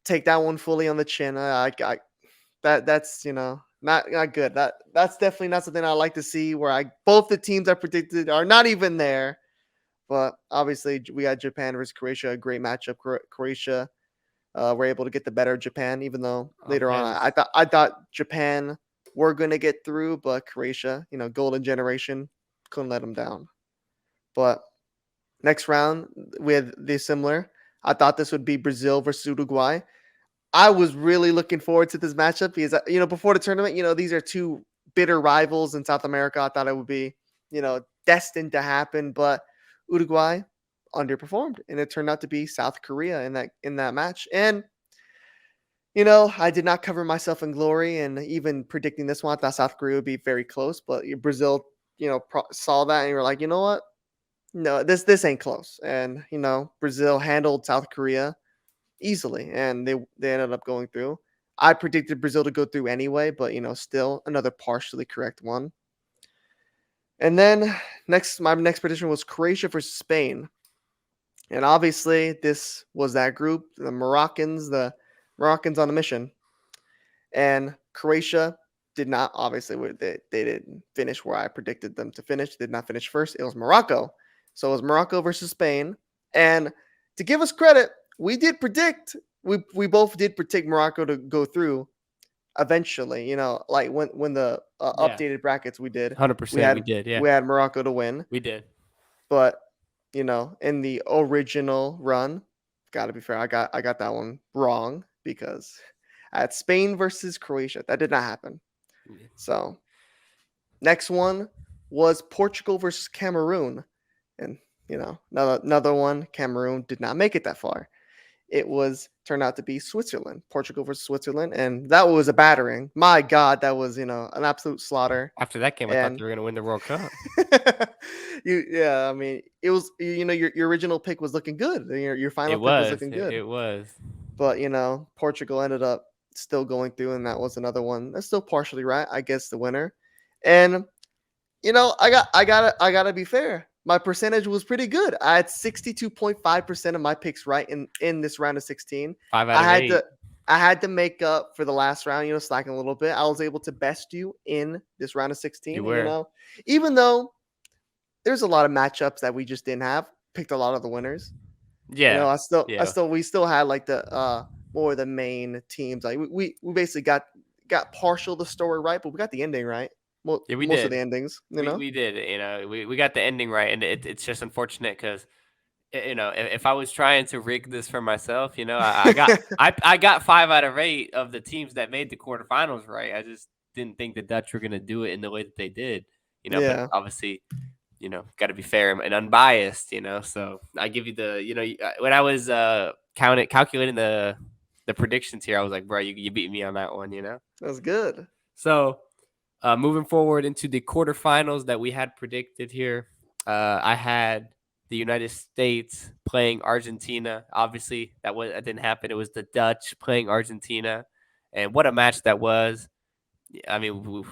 Take that one fully on the chin. That's not good. That's definitely not something I like to see. Where I both the teams I predicted are not even there. But obviously, we got Japan versus Croatia, a great matchup. Croatia were able to get the better of Japan, even though later on Man, I thought Japan were going to get through, but Croatia, golden generation, couldn't let them down. But next round, we had the similar. I thought this would be Brazil versus Uruguay. I was really looking forward to this matchup because before the tournament, these are two bitter rivals in South America. I thought it would be destined to happen, but Uruguay underperformed, and it turned out to be South Korea in that match. And I did not cover myself in glory, and even predicting this one, I thought South Korea would be very close, but Brazil, saw that and you were like, you know what? No, this ain't close. And Brazil handled South Korea easily, and they ended up going through. I predicted Brazil to go through anyway, but still another partially correct one. And then my next prediction was Croatia versus Spain, and obviously this was that group, the Moroccans on a mission, and Croatia did not obviously they didn't finish where I predicted them to finish. Did not finish first. It was Morocco, so it was Morocco versus Spain, and to give us credit, we did predict we both did predict Morocco to go through eventually. Like when the yeah, updated brackets we did, we 100%. We had did. Yeah, we had Morocco to win, we did. but in the original run, gotta be fair, I got that one wrong because I had Spain versus Croatia. That did not happen. So next one was Portugal versus Cameroon, and another one. Cameroon did not make it that far. It was turned out to be Switzerland, Portugal versus Switzerland, and that was a battering. My God, that was an absolute slaughter. After that game, I thought And they were gonna win the World Cup. yeah, I mean, it was your original pick was looking good. Your It final pick was was. looking It, good, it was. but Portugal ended up still going through, and that was another one that's still partially right. I guess the winner, and I gotta be fair. My percentage was pretty good. I had 62.5% of my picks right in this round of 16. 5 out I of had to 8. I had to make up for the last round, slacking a little bit. I was able to best you in this round of You 16. And were. even though there's a lot of matchups that we just didn't have, picked a lot of the winners. Yeah. I Yeah. still we still had like the more of the main teams. Like we basically got partial the story right, but we got the ending right. Yeah, we Most of the did. endings, We did. We got the ending right, and it's just unfortunate because if I was trying to rig this for myself, I got 5 out of 8 of the teams that made the quarterfinals right. I just didn't think the Dutch were gonna do it in the way that they did. But Yeah. obviously, got to be fair and unbiased. So I give you the when I was calculating the predictions here, I was like, bro, you beat me on that one. That's good. So moving forward into the quarterfinals that we had predicted here, I had the United States playing Argentina. Obviously, that didn't happen. It was the Dutch playing Argentina, and what a match that was! I mean,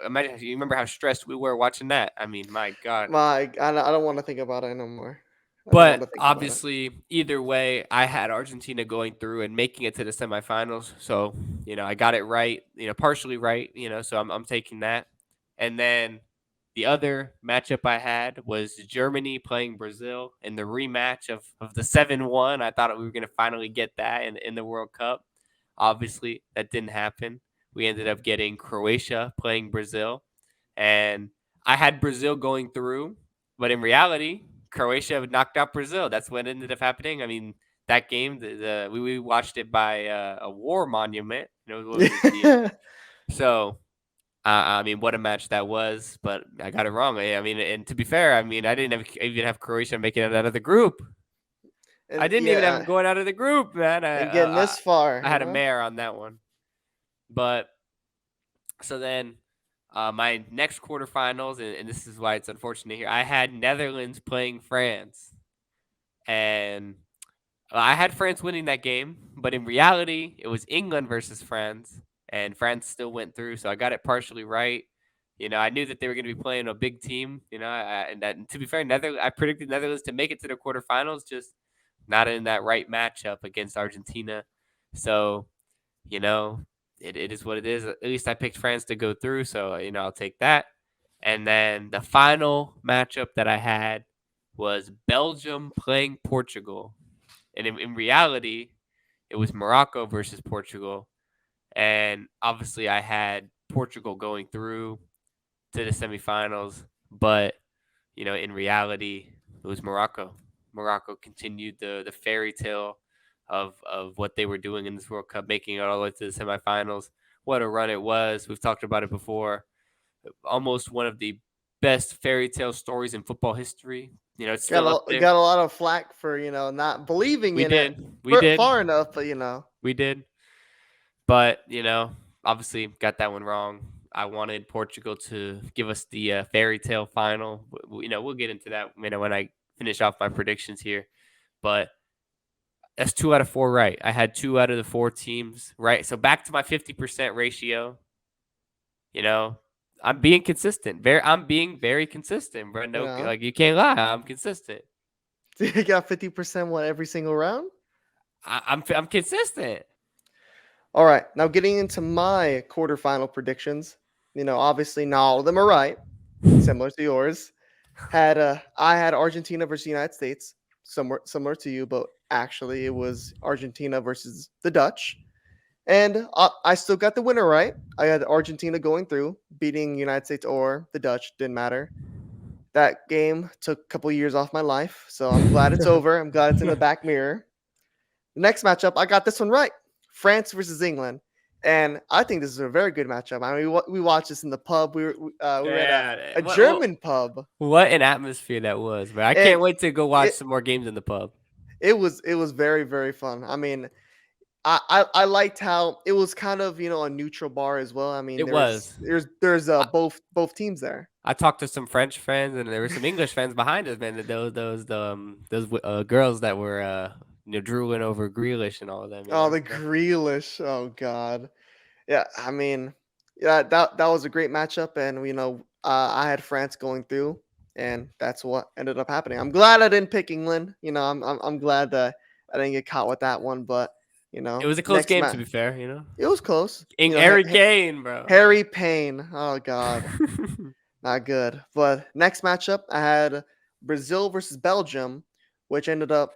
imagine you remember how stressed we were watching that. I mean, my God. I don't want to think about it no more. I didn't want But to think about it. obviously, either way, I had Argentina going through and making it to the semifinals. So, I got it right, partially right, so I'm taking that. And then the other matchup I had was Germany playing Brazil in the rematch of the 7-1. I thought we were going to finally get that in the World Cup. Obviously, that didn't happen. We ended up getting Croatia playing Brazil. And I had Brazil going through, but in reality, Croatia knocked out Brazil. That's what ended up happening. I mean, that game, we watched it by a war monument. So I mean, what a match that was. But I got it wrong. I mean, and to be fair, I mean, I didn't even have Croatia making it out of the group. I And didn't even have yeah, them going out of the group, man. and getting this far, I had a mare on that one. But so then my next quarterfinals, and this is why it's unfortunate here, I had Netherlands playing France. And I had France winning that game, but in reality, it was England versus France, and France still went through. So I got it partially right. I knew that they were going to be playing a big team. And to be fair, I predicted Netherlands to make it to the quarterfinals, just not in that right matchup against Argentina. So, you know, it is what it is. At least I picked France to go through, so I'll take that. And then the final matchup that I had was Belgium playing Portugal. And in reality, it was Morocco versus Portugal. And obviously, I had Portugal going through to the semifinals. But, in reality, it was Morocco. Morocco continued the fairy tale of what they were doing in this World Cup, making it all the way to the semifinals. What a run it was. We've talked about it before. Almost one of the best fairy tale stories in football history. It's still up there. got a lot of flack for not believing We in it did. We did. far enough, but We did. But, obviously got that one wrong. I wanted Portugal to give us the fairy tale final. We'll get into that, when I finish off my predictions here. But that's 2 out of 4 right. I had 2 out of the 4 teams right. So back to my 50% ratio. I'm being consistent. I'm being very consistent, bro. No, yeah. like you can't lie. I'm consistent. You got 50% what every single round. I'm consistent. All right, now getting into my quarterfinal predictions. Obviously not all of them are right, similar to yours. I had Argentina versus United States, similar to you, but actually it was Argentina versus the Dutch. And I still got the winner right. I had Argentina going through, beating United States or the Dutch, didn't matter. That game took a couple years off my life, so I'm glad it's over. I'm glad it's in the back mirror. The next matchup, I got this one right. France versus England. And I think this is a very good matchup. I mean, we watched this in the pub. We were at a German pub. What an atmosphere that was, man! I And can't wait to go watch it, some more games in the pub. it was very, very fun. I mean, I liked how it was kind of a neutral bar as well. I mean, It was. there's both teams there. I talked to some French fans, and there were some English fans behind us, man. Those girls that were drooling over Grealish and all of them. Oh, the Grealish. Oh God. Yeah, I mean, yeah, that was a great matchup, and I had France going through, and that's what ended up happening. I'm glad I didn't pick England. I'm glad that I didn't get caught with that one, but it was a close game, to be fair. It was close. Harry Kane, bro. Harry Payne. Oh God, not good. But next matchup, I had Brazil versus Belgium, which ended up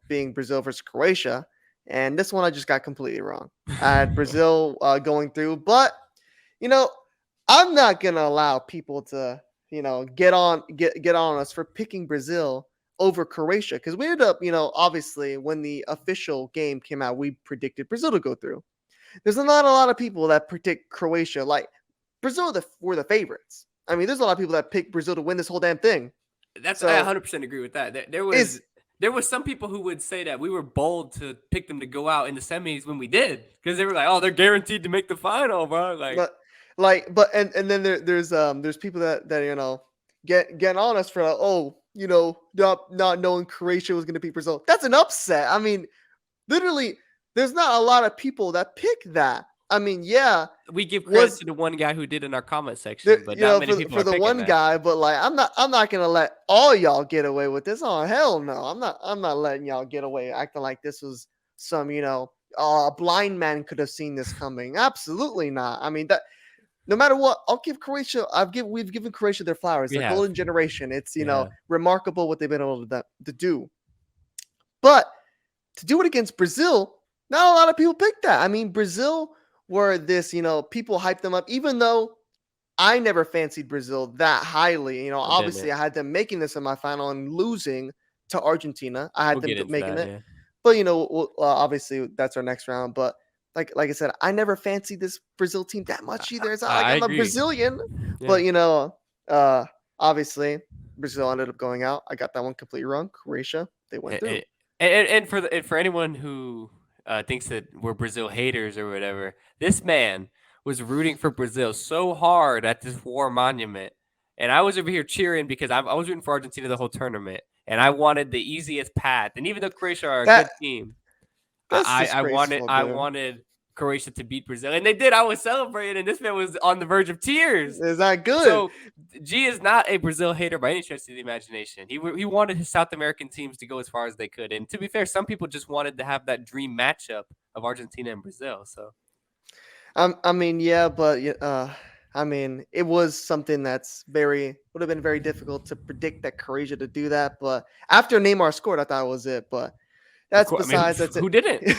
being Brazil versus Croatia. And this one I just got completely wrong. I had Brazil going through, but I'm not gonna allow people to get on us for picking Brazil over Croatia, because we ended up obviously when the official game came out, we predicted Brazil to go through. There's not a lot of people that predict Croatia. Like Brazil were the favorites. I mean, there's a lot of people that pick Brazil to win this whole damn thing. I 100% agree with that. There was some people who would say that we were bold to pick them to go out in the semis when we did, because they were like, "Oh, they're guaranteed to make the final, bro." And then there's people that getting on us for not knowing Croatia was going to beat Brazil. That's an upset. I mean, literally, there's not a lot of people that pick that. I mean, yeah, We give credit was to the one guy who did in our comment there, section, but you not know, many people for are the picking one that. guy, but like I'm not gonna let all y'all get away with this. Oh hell no, I'm not letting y'all get away acting like this was some a blind man could have seen this coming. Absolutely not. I mean that no matter what, I'll give Croatia. We've given Croatia their flowers, We their have. golden generation. It's We have. remarkable what they've been able to do. But to do it against Brazil, not a lot of people picked that. I mean, Brazil were this, people hyped them up, even though I never fancied Brazil that highly. I didn't. Obviously, I had them making the semifinal and losing to Argentina. I had We'll them get into making that, it, yeah. but obviously that's our next round. But like I said, I never fancied this Brazil team that much either. It's not like I I'm a agree. Brazilian, Yeah. but obviously Brazil ended up going out. I got that one completely wrong. Croatia, they went And through. and for anyone who thinks that we're Brazil haters or whatever, this man was rooting for Brazil so hard at this war monument, and I was over here cheering because I was rooting for Argentina the whole tournament, and I wanted the easiest path. And even though Croatia are a That good team, that's I wanted disgraceful, dude. Croatia to beat Brazil, and they did. I was celebrating, and this man was on the verge of tears. Is that good? So G is not a Brazil hater by any stretch of the imagination. He wanted his South American teams to go as far as they could, and to be fair, some people just wanted to have that dream matchup of Argentina and Brazil. So I mean, yeah, but I mean, it was something that's would have been very difficult to predict that Croatia to do that. But after Neymar scored, I thought it was it. But of that's course, I mean, besides that's it. who didn't?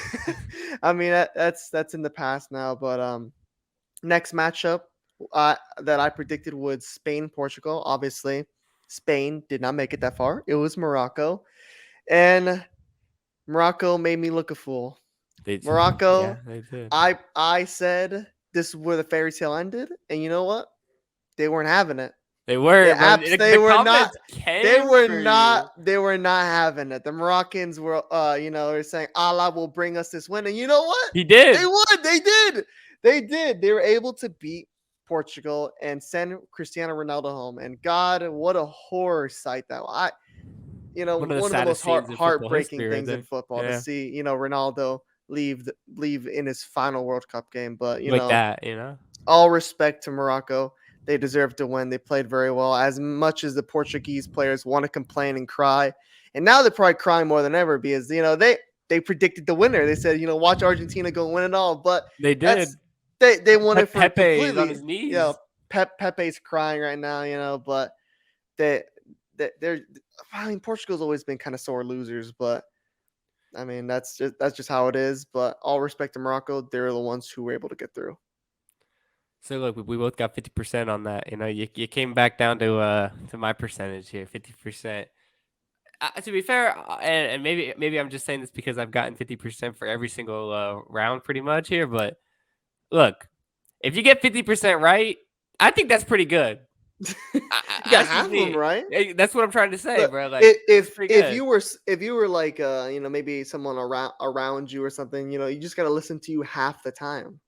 I mean, that's in the past now. But next matchup that I predicted was Spain Portugal. Obviously, Spain did not make it that far. It was Morocco, and Morocco made me look a fool. They, yeah, Morocco, they did. I said this is where the fairy tale ended, and you know what? They weren't having it. They were, but They the were not. comments came for you. They were not having it. The Moroccans were, they're saying Allah will bring us this win, and you know what? He They did. would. They did. They did. They were able to beat Portugal and send Cristiano Ronaldo home. And God, what a horror sight that was. One of the One of the most saddest scenes in football heartbreaking history, right things in there. football to Yeah, see, Ronaldo leave in his final World Cup game. But like that. all respect to Morocco. They deserve to win. They played very well. As much as the Portuguese players want to complain and cry, and now they're probably crying more than ever because they predicted the winner. They said, watch Argentina go win it all. But They that's did. they won it for Pepe is on completely. his knees. Pepe's crying right now. But they they're. I mean, Portugal's always been kind of sore losers, but I mean that's just how it is. But all respect to Morocco, they're the ones who were able to get through. So look, we both got 50% on that. You came back down to my percentage here, 50%. To be fair, and maybe I'm just saying this because I've gotten 50% for every single round pretty much here, but look, if you get 50% right, I think that's pretty good. You got That's just half of them me. right. That's what I'm trying to say, Look, bro. Like that's pretty if good. you were like maybe someone around you or something, you just gotta listen to you half the time,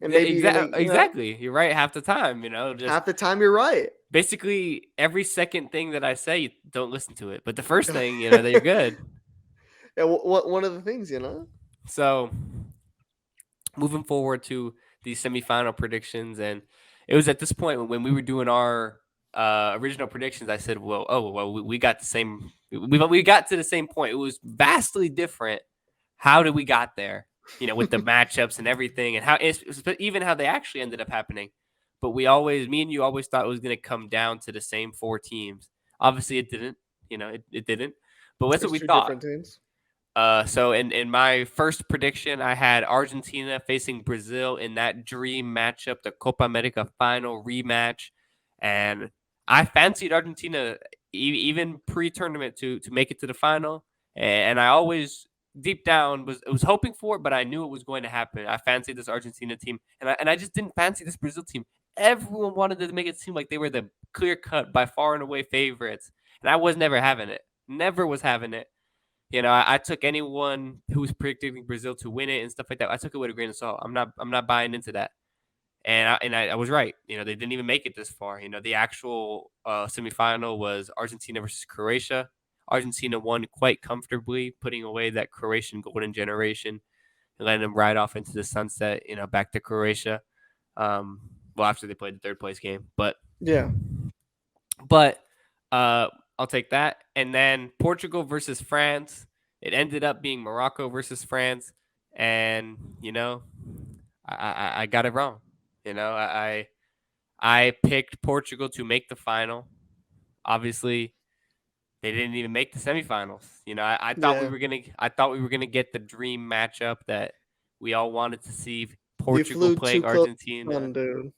and maybe you're gonna Exactly. You're right half the time, just half the time you're right. basically every second thing that I say, don't listen to it. But the first thing, that you're good. Yeah, what one of the things. So moving forward to the semifinal predictions, and it was at this point when we were doing our original predictions, I said, well, we got the same, we got to the same point. It was vastly different. How did we got there? With the matchups and everything, and even how they actually ended up happening. But me and you always thought it was going to come down to the same four teams. Obviously, it didn't. It didn't. But that's what There's we two thought. different teams. So in my first prediction, I had Argentina facing Brazil in that dream matchup, the Copa America final rematch, and I fancied Argentina even pre-tournament to make it to the final, and I always deep down was hoping for it, but I knew it was going to happen. I fancied this Argentina team, and I just didn't fancy this Brazil team. Everyone wanted to make it seem like they were the clear cut, by far and away favorites, and I was never having it. Never was having it. I took anyone who was predicting Brazil to win it and stuff like that. I took it with a grain of salt. I'm not buying into that. And I was right. They didn't even make it this far. The actual semifinal was Argentina versus Croatia. Argentina won quite comfortably, putting away that Croatian golden generation. and letting them ride off into the sunset. Back to Croatia. Um, well, after they played the third place game, Yeah. but I'll take that. And then Portugal versus France. It ended up being Morocco versus France, and I got it wrong. I picked Portugal to make the final. Obviously, they didn't even make the semifinals. I thought Yeah. I thought we were gonna get the dream matchup that we all wanted to see: You Portugal flew too playing close to the sun, Argentina. dude.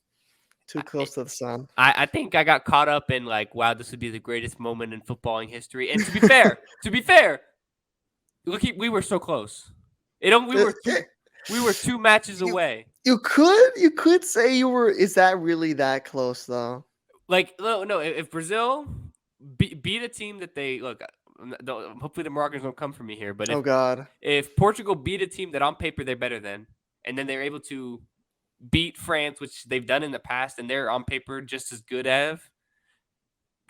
Too I, close to the sun. I think I got caught up in like, wow, this would be the greatest moment in footballing history. And to be fair, look, we were so close. Uh, eh, We were two matches you away. you could say you were. Is that really that close though? Like, no, if Brazil beat a team that they look, hopefully the Moroccans don't come for me here, but Oh God. if Portugal beat a team that on paper they're better than, and then they're able to beat France, which they've done in the past, and they're on paper just as good as,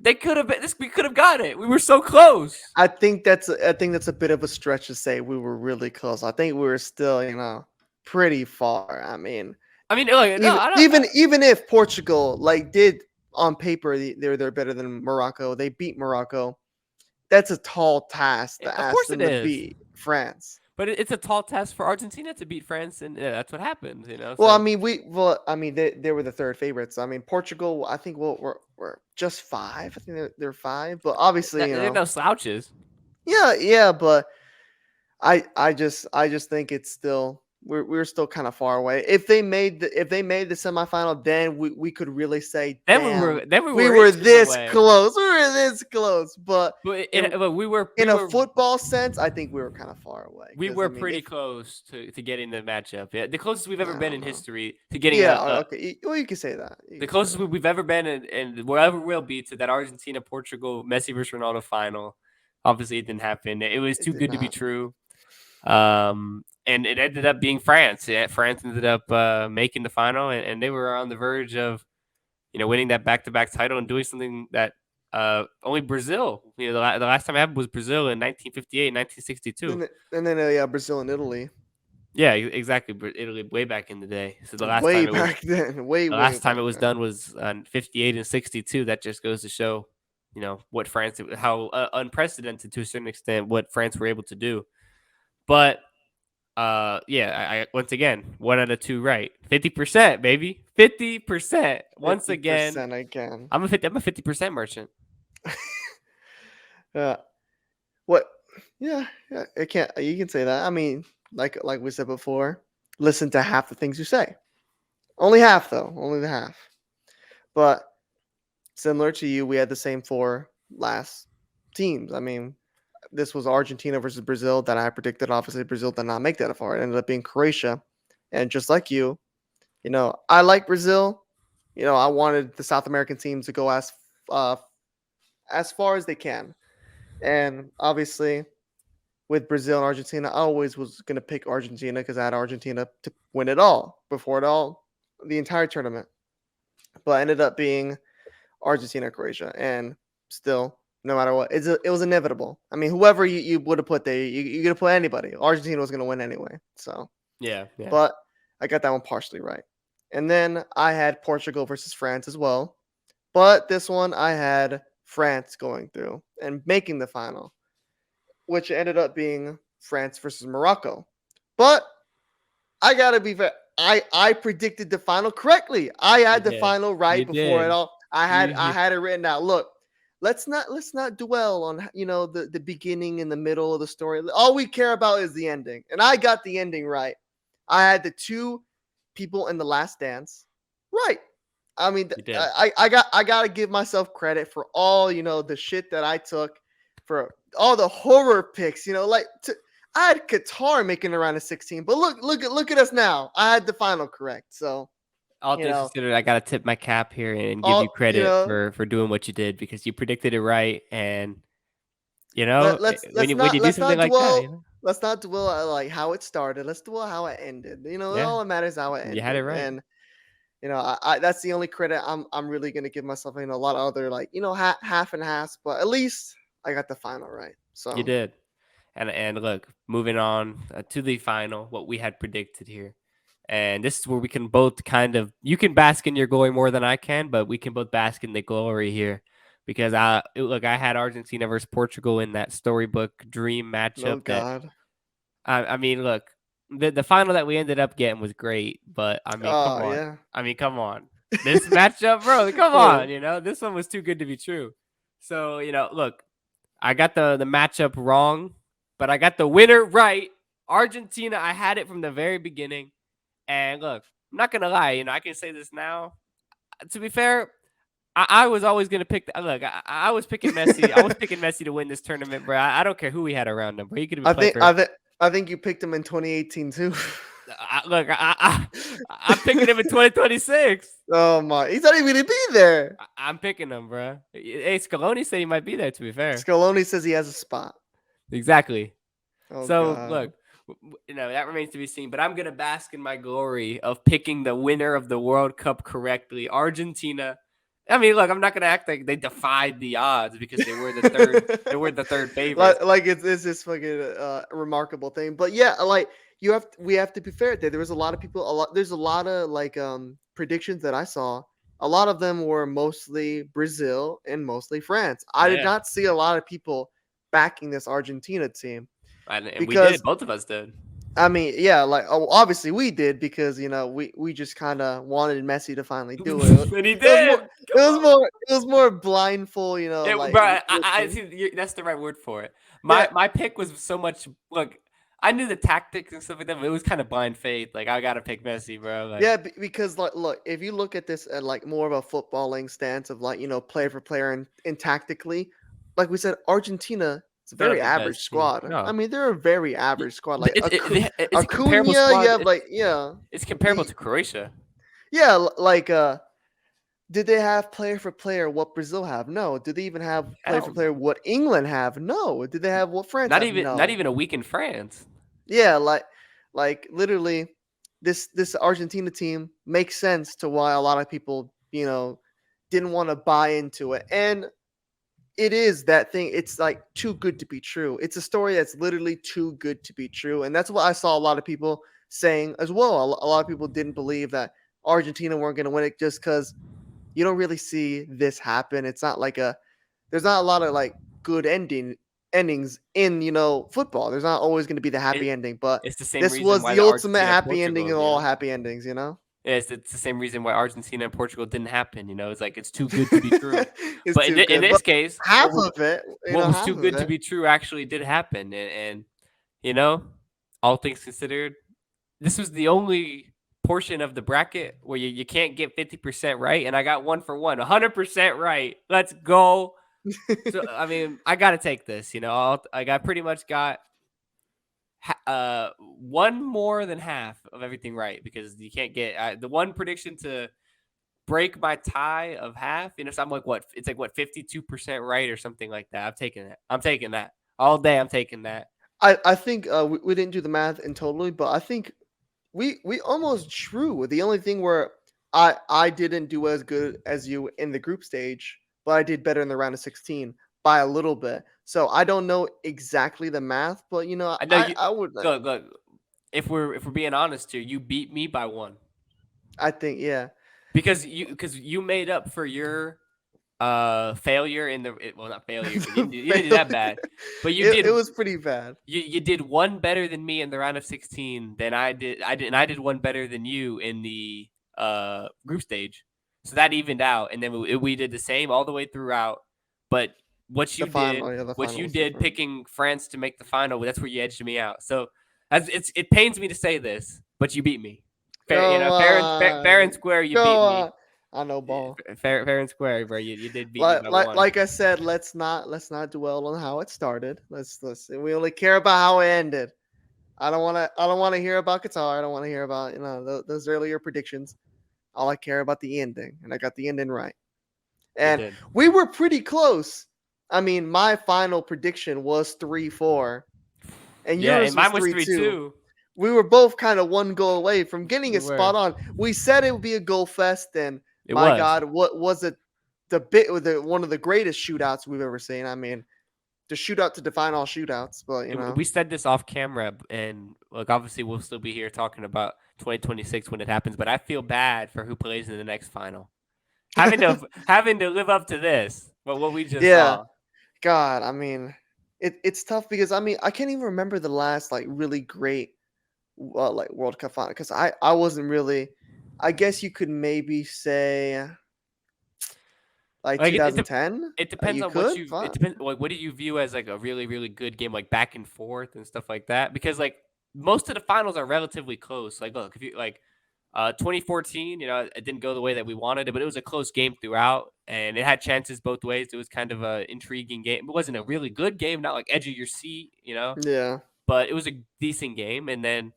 they could have been. We could have got it. We were so close. I think that's a bit of a stretch to say we were really close. I think we were still, pretty far. I mean, I mean, like, no, even I don't. even even if Portugal like did on paper they're better than Morocco, they beat Morocco. That's a tall task to Of ask course it them to is. beat France. But it's a tall task for Argentina to beat France, and that's what happened. Well, I So mean, they were the third favorites. I mean, Portugal, I think we're just five. I think they're five, but obviously, they're no slouches. yeah, but I just think it's still we're still kind of far away. If they made the semifinal, then we could really say, damn, Then we we were were inches this away. close. We were this close. But in But in a football sense, I think we were kind of far away. we 'Cause, I were mean, pretty if close to getting the matchup. Yeah, the closest we've ever I been don't in know, history to getting yeah, okay, well, you can say that. You the can say closest that. we've ever been, and wherever we'll be to that Argentina Portugal Messi versus Ronaldo final. Obviously, it didn't happen. It was It too did good to be not. true. And it ended up being France. Yeah, France ended up making the final, and they were on the verge of winning that back-to-back title and doing something that only Brazil. The last time it happened was Brazil in 1958, 1962. And then Brazil and Italy, Yeah, exactly. Italy way back in the day. So way back then, the way last time back it was then. done was on 58 and 62. That just goes to show, what France, how unprecedented to a certain extent what France were able to do. But yeah, I once again 1 out of 2 right, 50%, baby, 50%. Once again, 50% again. I'm a 50% merchant. Yeah. What? Yeah, yeah. It can't. You can say that. I mean, like we said before, listen to half the things you say. Only half though. Only the half. But similar to you, we had the same four last teams. I mean, this was Argentina versus Brazil that I predicted. Obviously, Brazil did not make that far. It ended up being Croatia. And just like you, I like Brazil. I wanted the South American teams to go uh, as far as they can. And obviously, with Brazil and Argentina, I always was going to pick Argentina because I had Argentina to win it all before it all, the entire tournament. But ended up being Argentina, Croatia, and still, no matter what, it was inevitable. I mean, whoever you would have put there, you could have put anybody. Argentina was going to win anyway. So, Yeah, yeah. but I got that one partially right. And then I had Portugal versus France as well. But this one I had France going through and making the final, which ended up being France versus Morocco. But I gotta be fair. I predicted the final correctly. I You had the did. final You right before it did. all. I had You, I you had it written out. Look, let's not dwell on the beginning and the middle of the story. All we care about is the ending, and I got the ending right. I had the two people in the Last Dance right. I mean, you did. I gotta give myself credit for all the shit that I took, for all the horror picks. I had Qatar making around a 16, but look at us now. I had the final correct. So All you things know, considered, I gotta tip my cap here and give you all you credit know. for doing what you did because you predicted it right, and Let, let's let's when not you do let's something not like that, dwell let's not dwell at like how it started. Let's dwell how it ended. yeah, All that matters how it you had it ended. right. And I that's the only credit I'm really gonna give myself. A lot of other like half and half, but at least I got the final right. You So did. And look, moving on to the final, what we had predicted here. And this is where we can both kind of you can bask in your glory more than I can, but we can both bask in the glory here because I had Argentina versus Portugal in that storybook dream Oh matchup that God. I mean, look, the final that we ended up getting was great, but I mean, come Oh on. yeah. I mean, come on. This matchup, bro, come Yeah. on, this one was too good to be true. So, look, I got the matchup wrong, but I got the winner right. Argentina, I had it from the very beginning. And look, I'm not gonna lie, I can say this now. To be fair, I was always gonna pick. Look, I was picking Messi. I was picking Messi to win this tournament, bro. I don't care who he had around him, bro. He could have been I playing think for. I think I think you picked him in 2018 too. Look, I'm picking him in 2026. Oh my, he's not even gonna be there. I'm picking him, bro. Hey, Scaloni said he might be there. To be fair, Scaloni says he has a spot. exactly. Oh So look, God. that remains to be seen. But I'm gonna bask in my glory of picking the winner of the World Cup correctly, Argentina. I mean, look, I'm not gonna act like they defied the odds because they were the third. They were the third favorites. Like it's this fucking remarkable thing. But yeah, like we have to be fair there. There was a lot of people. There's a lot of like predictions that I saw. A lot of them were mostly Brazil and mostly France. I did Yeah, not see a lot of people backing this Argentina team and we because did. Both of us did. I mean, yeah, like obviously we did because we just kind of wanted Messi to finally do it. And he It was more did. Come on. it was more blindfold, like Bro, I listen. see. That's the right word for it. Yeah, My pick was so much. Look, I knew the tactics and stuff like that, but it was kind of blind faith. Like I gotta pick Messi, bro. Like yeah, because like look, if you look at this at like more of a footballing stance of like player for player and tactically, like we said, Argentina is a they're not very the average best team. squad. I No, mean, they're a very average squad. Like it's a comparable Acuna, you squad. have like yeah, It's comparable to Croatia. yeah, like did they have player for player what Brazil have? No. Did they even have player for Hell, player what England have? No. Did they have what France not have? even not No. even a week in France. Yeah, like literally this Argentina team makes sense to why a lot of people, didn't want to buy into it. And it is that thing. It's like too good to be true. It's a story that's literally too good to be true. And that's what I saw a lot of people saying as well. A lot of people didn't believe that Argentina weren't going to win it just because you don't really see this happen. It's not like there's not a lot of like good endings in football. There's not always going to be the It, happy ending, but it's the same this reason was why the the ultimate Argentina happy ending Portugal. of all happy endings. Yeah, it's the same reason why Argentina and Portugal didn't happen. It's like it's too good to be true. It's But too in good, but this case, half of it, what was half too of good to it. be true actually did happen. And you know, all things considered, this was the only portion of the bracket where you can't get 50% right, and I got 1 for 1, 100% right. Let's go. So I mean, I got to take this. I got pretty much got one more than half of everything right because you can't get the one prediction to break my tie of half. So I'm like, what? It's like what 52% right or something like that. I'm taking it. I'm taking that all day. I'm taking that. I think we didn't do the math in totally, but I think we almost drew. The only thing where I didn't do as good as you in the group stage, but I did better in the round of 16 by a little bit. So I don't know exactly the math, but I know you. I would Look. If we're being honest here, you beat me by one I think yeah. because you made up for your failure well, not failure because you didn't do that bad, but you did It was pretty bad. you did one better than me in the round of 16 than I did one better than you in the group stage. So that evened out, and then we did the same all the way throughout. But what The you did, final, yeah, the what final you was did, different. picking France to make the final, that's where you edged me out. So it pains me to say this, but you beat me. Fair, Go fair and on. square, you Go beat me. on. I know ball. Fair and square, bro. You did beat me by one. Like I said, let's not dwell on how it started. Let's we only care about how it ended. I don't want to hear about Qatar. I don't want to hear about those earlier predictions. All I care about the ending, and I got the ending right. You And did. we were pretty close. I mean, my final prediction was 3-4, and Yeah, yours and was mine was 3-2. 3-2. We were both kind of one goal away from getting We it were. spot on. We said it would be a goal fest, and It my was. God, what was it? The one of the greatest shootouts we've ever seen. I mean, the shootout to define all shootouts. But you And know, we said this off camera, and look, obviously we'll still be here talking about 2026 when it happens. But I feel bad for who plays in the next final, having to live up to this. But what we just yeah, saw, God, I mean, it's tough because I mean I can't even remember the last like really great like World Cup final because I wasn't really. I guess you could maybe say like like 2010. it depends You on what could, you it fine. depends like what do you view as like a really really good game, like back and forth and stuff like that, because like most of the finals are relatively close. Like look, if you like 2014, it didn't go the way that we wanted it, but it was a close game throughout and it had chances both ways. It was kind of a intriguing game. It wasn't a really good game, not like edge of your seat, Yeah, but it was a decent game. And then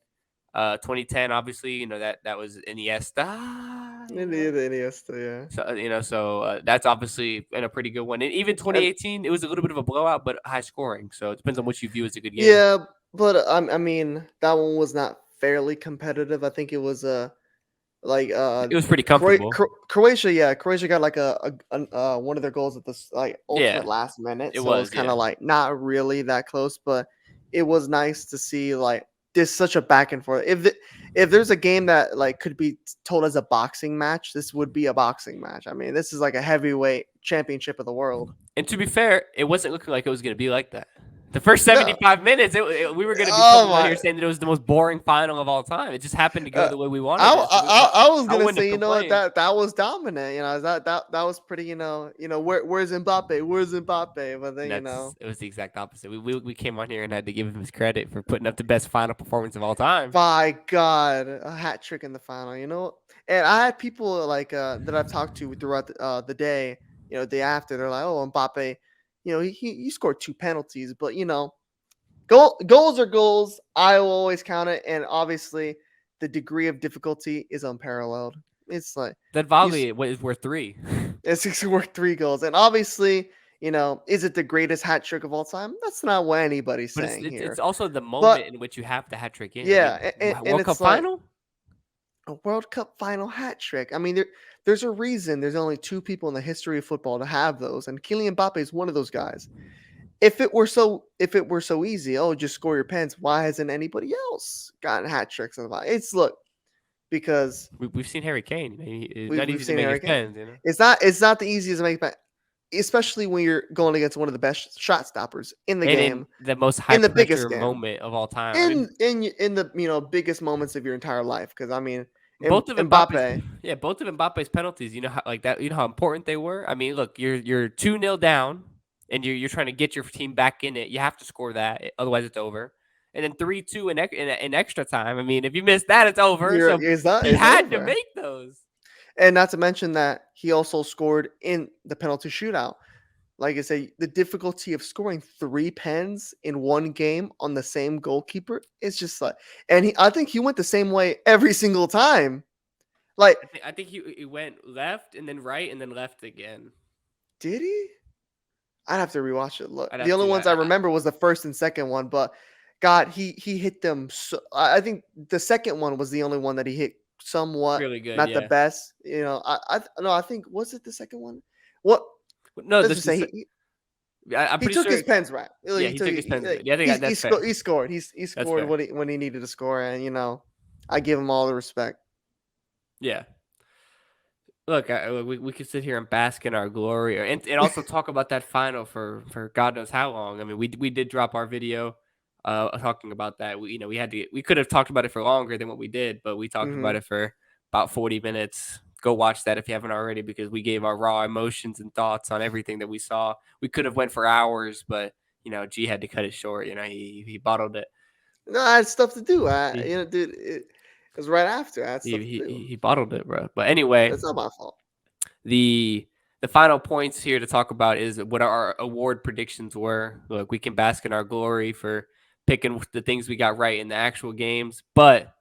2010, obviously, that was Iniesta, the Iniesta, yeah. so that's obviously in a pretty good one. And even And 2018, it was a little bit of a blowout, but high scoring. So it depends on what you view as a good game. yeah, but I mean that one was not fairly competitive. I think it was like It was pretty comfortable. Croatia, yeah, Croatia got like one of their goals at this like ultimate Yeah, last minute, it so it was was. kind Yeah. of like not really that close, but it was nice to see like there's such a back and forth. If there's a game that like could be told as a boxing match, this would be a boxing match. I mean, this is like a heavyweight championship of the world. And to be fair, it wasn't looking like it was going to be like that. The first No, 75 minutes, we were going to be oh coming on here my. saying that it was the most boring final of all time. It just happened to go Uh, the way we wanted it. So I was I gonna wouldn't have say, you know what, complained. that was dominant. You know, that was pretty. Where's Mbappe? Where's Mbappe? But then It was the exact opposite. We came on here and had to give him his credit for putting up the best final performance of all time. by God, a hat trick in the final. And I had people like that I've talked to throughout the day. Day after they're like, oh, Mbappe, he scored two penalties, but goals are goals. I will always count it, and obviously, the degree of difficulty is unparalleled. It's like That you volley was worth 3. it's worth 3 goals, and obviously, is it the greatest hat trick of all time? That's not what anybody's But it's saying it's it's here. also the But moment in which you have the hat trick in. I yeah, mean, and World Cup it's like final? a World Cup final hat trick. I mean, there's a reason. There's only two people in the history of football to have those, and Kylian Mbappe is one of those guys. If it were so easy, oh, just score your pens. Why hasn't anybody else gotten hat tricks in the final? It's look because We've seen Harry Kane. It's not we've easy to seen make his Harry Kane. pens. It's not the easiest to make, especially when you're going against one of the best shot stoppers in the And in game, the most high in the biggest pressure game, moment of all time. I mean, in the biggest moments of your entire life. Because I mean, both of Mbappe's Mbappe, yeah, both of Mbappe's penalties, how like that, how important they were. I mean, look, you're 2-0 down and you're trying to get your team back in it. You have to score that, otherwise it's over. And then 3-2 in extra time. I mean, if you miss that, it's over. you're So it's not he it's had to over. make those. And not to mention that he also scored in the penalty shootout. Like I say, the difficulty of scoring 3 pens in one game on the same goalkeeper is just like, and I think he went the same way every single time. Like, I think he went left and then right and then left again. did he? I'd have to rewatch it. Look, I'd the have only to. ones I remember was the first and second one, but God, he hit them. So, I think the second one was the only one that he hit somewhat, Really good, not the yeah. best. No, I think was it the second one? What? No, Let's this just say is. I'm he pretty took sure. his pens right. Yeah, He he took took his pens. Yeah, I think he that's fair. he scored. He That's scored fair. when he needed to score, and I give him all the respect. Yeah. Look, we could sit here and bask in our glory, and also talk about that final for God knows how long. I mean, we did drop our video, talking about that. We could have talked about it for longer than what we did, but we talked about Hmm. it for about 40 minutes. Go watch that if you haven't already, because we gave our raw emotions and thoughts on everything that we saw. We could have went for hours, but G had to cut it short. He bottled it. No, I had stuff to do. He Dude, it was right after. I had he stuff to do. he bottled it, bro. But anyway, That's not my fault. the the final points here to talk about is what our award predictions were. Look, we can bask in our glory for picking the things we got right in the actual games, but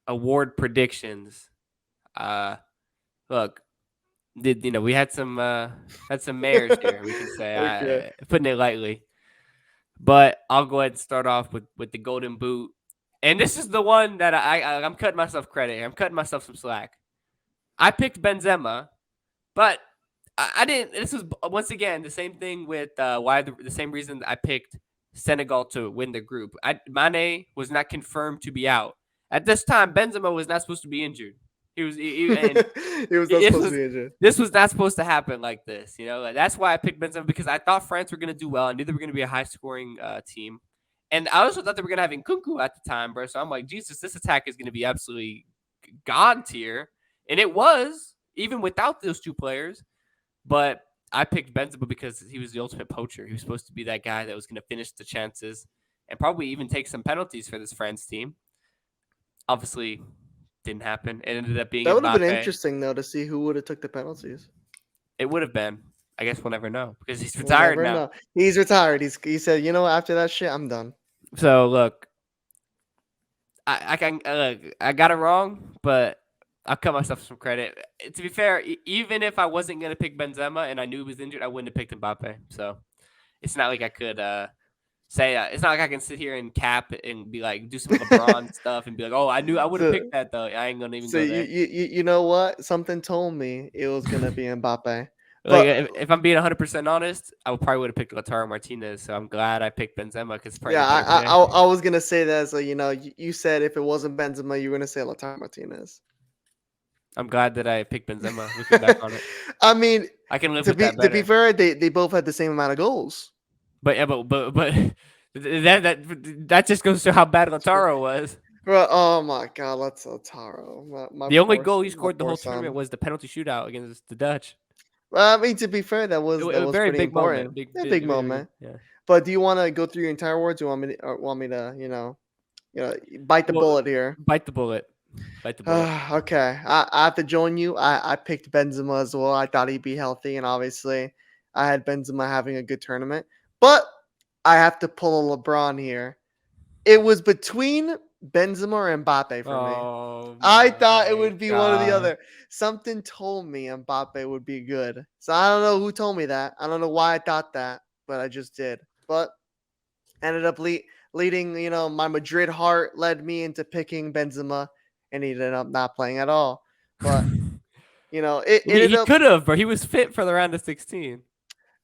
award predictions. Uh, look, we had some mares here. We can say, Okay. putting it lightly. But I'll go ahead and start off with the Golden Boot, and this is the one that I'm cutting myself credit here. I'm cutting myself some slack. I picked Benzema, but I didn't. This was once again the same thing with why the same reason I picked Senegal to win the group. Mane was not confirmed to be out at this time. Benzema was not supposed to be injured. And He was not this supposed to was be injured. this was not supposed to happen like this. Like, that's why I picked Benzema, because I thought France were gonna do well. I knew they were gonna be a high scoring team, and I also thought they were gonna have Nkunku at the time, bro. So I'm like, Jesus, this attack is gonna be absolutely god tier, and it was even without those two players. But I picked Benzema because he was the ultimate poacher. He was supposed to be that guy that was going to finish the chances and probably even take some penalties for this France team. Obviously, didn't happen. It ended up being That would have been Mbappe. interesting though to see who would have took the penalties. It would have been. I guess we'll never know because he's We'll retired never now. know. He's retired. He said, you know, after that shit, I'm done. So look, I got it wrong, but I'll cut myself some credit. To be fair, even if I wasn't gonna pick Benzema and I knew he was injured, I wouldn't have picked Mbappe. So it's not like I could say it's not like I can sit here and cap and be like do some LeBron stuff and be like, oh, I knew I would have So, picked that though. I ain't gonna even so go you, there. you know what? Something told me it was gonna be Mbappe. Like, But if I'm being 100% honest, I probably would have picked Lautaro Martinez. So I'm glad I picked Benzema because it's probably yeah, the better pick. I was gonna say that. So you know, you said if it wasn't Benzema, you were gonna say Lautaro Martinez. I'm glad that I picked Benzema. Looking back on it, I mean, I can live with to that be better. fair, they both had the same amount of goals. But yeah, but that just goes to how bad Lautaro was. Bro, oh my god, that's Lautaro. The only goal he My scored the poor whole tournament son. was the penalty shootout against the Dutch. Well, I mean, to be fair, A that was very pretty big moment. important. Yeah, big Very good. moment. Yeah. But do you want to go through your entire words? Or want me to, bite the Well, bullet here? bite the bullet. Bite the bullet. Okay, I have to join you. I picked Benzema as well. I thought he'd be healthy, and obviously, I had Benzema having a good tournament. But I have to pull a LeBron here. It was between Benzema or Mbappe for me. Oh I thought it my would be one or the god. other. Something told me Mbappe would be good. So I don't know who told me that. I don't know why I thought that, but I just did. But ended up leading, my Madrid heart led me into picking Benzema, and he ended up not playing at all. But, it ended He up. could have, but he was fit for the round of 16.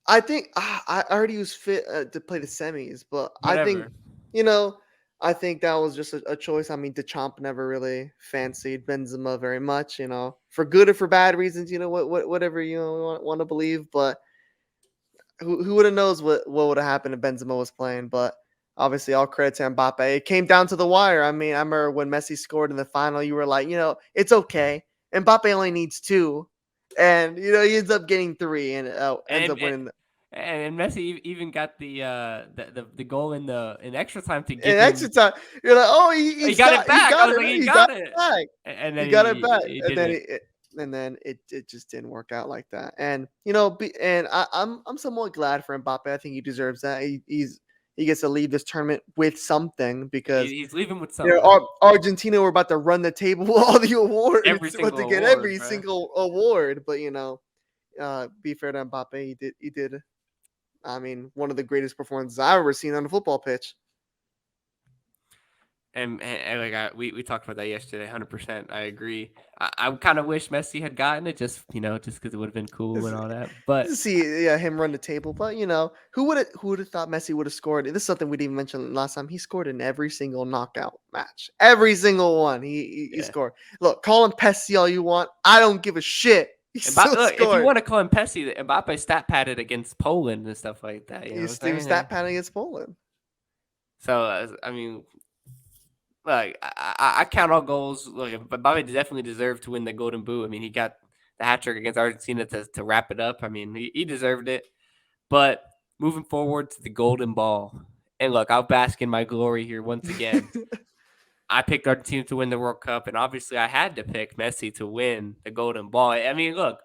I think I already was fit to play the semis, but I think, Whatever. you know, I think that was just a choice. I mean, Deschamps never really fancied Benzema very much, for good or for bad reasons. Whatever want to believe. But who would have knows what would have happened if Benzema was playing? But obviously, all credit to Mbappe. It came down to the wire. I mean, I remember when Messi scored in the final. You were like, it's okay. Mbappe only needs two, and he ends up getting three, and ends And up winning. and Messi even got the goal in extra time to And give extra him. time, you're like, oh, He got it he back. I got was it, like, right? he He got got it. it back. And then He got it back, he and then didn't. it just didn't work out like that. And I'm somewhat glad for Mbappe. I think he deserves that. He gets to leave this tournament with something because He's leaving with something. Argentina were about to run the table with all the awards, Every about single to get award, every bro. single award. But be fair to Mbappe, he did. I mean, one of the greatest performances I've ever seen on a football pitch. And like we talked about that yesterday. 100%, I agree. I kind of wish Messi had gotten it, just just because it would have been cool and all that. But To see him run the table, but who would have thought Messi would have scored? This is something we didn't mention last time. He scored in every single knockout match, every single one. He yeah. scored. Look, call him Pessi all you want. I don't give a shit. He Mbappe, still look, if you scored. want to call him Pessi, Mbappe stat padded against Poland and stuff like that. You know what He I'm was saying? stat padding against Poland. So I mean, like I count all goals. Look, Mbappe definitely deserved to win the Golden Boot. I mean, he got the hat trick against Argentina to wrap it up. I mean, he deserved it. But moving forward to the Golden Ball, and look, I'll bask in my glory here once again. I picked Argentina to win the World Cup, and obviously I had to pick Messi to win the Golden Ball. I mean, look,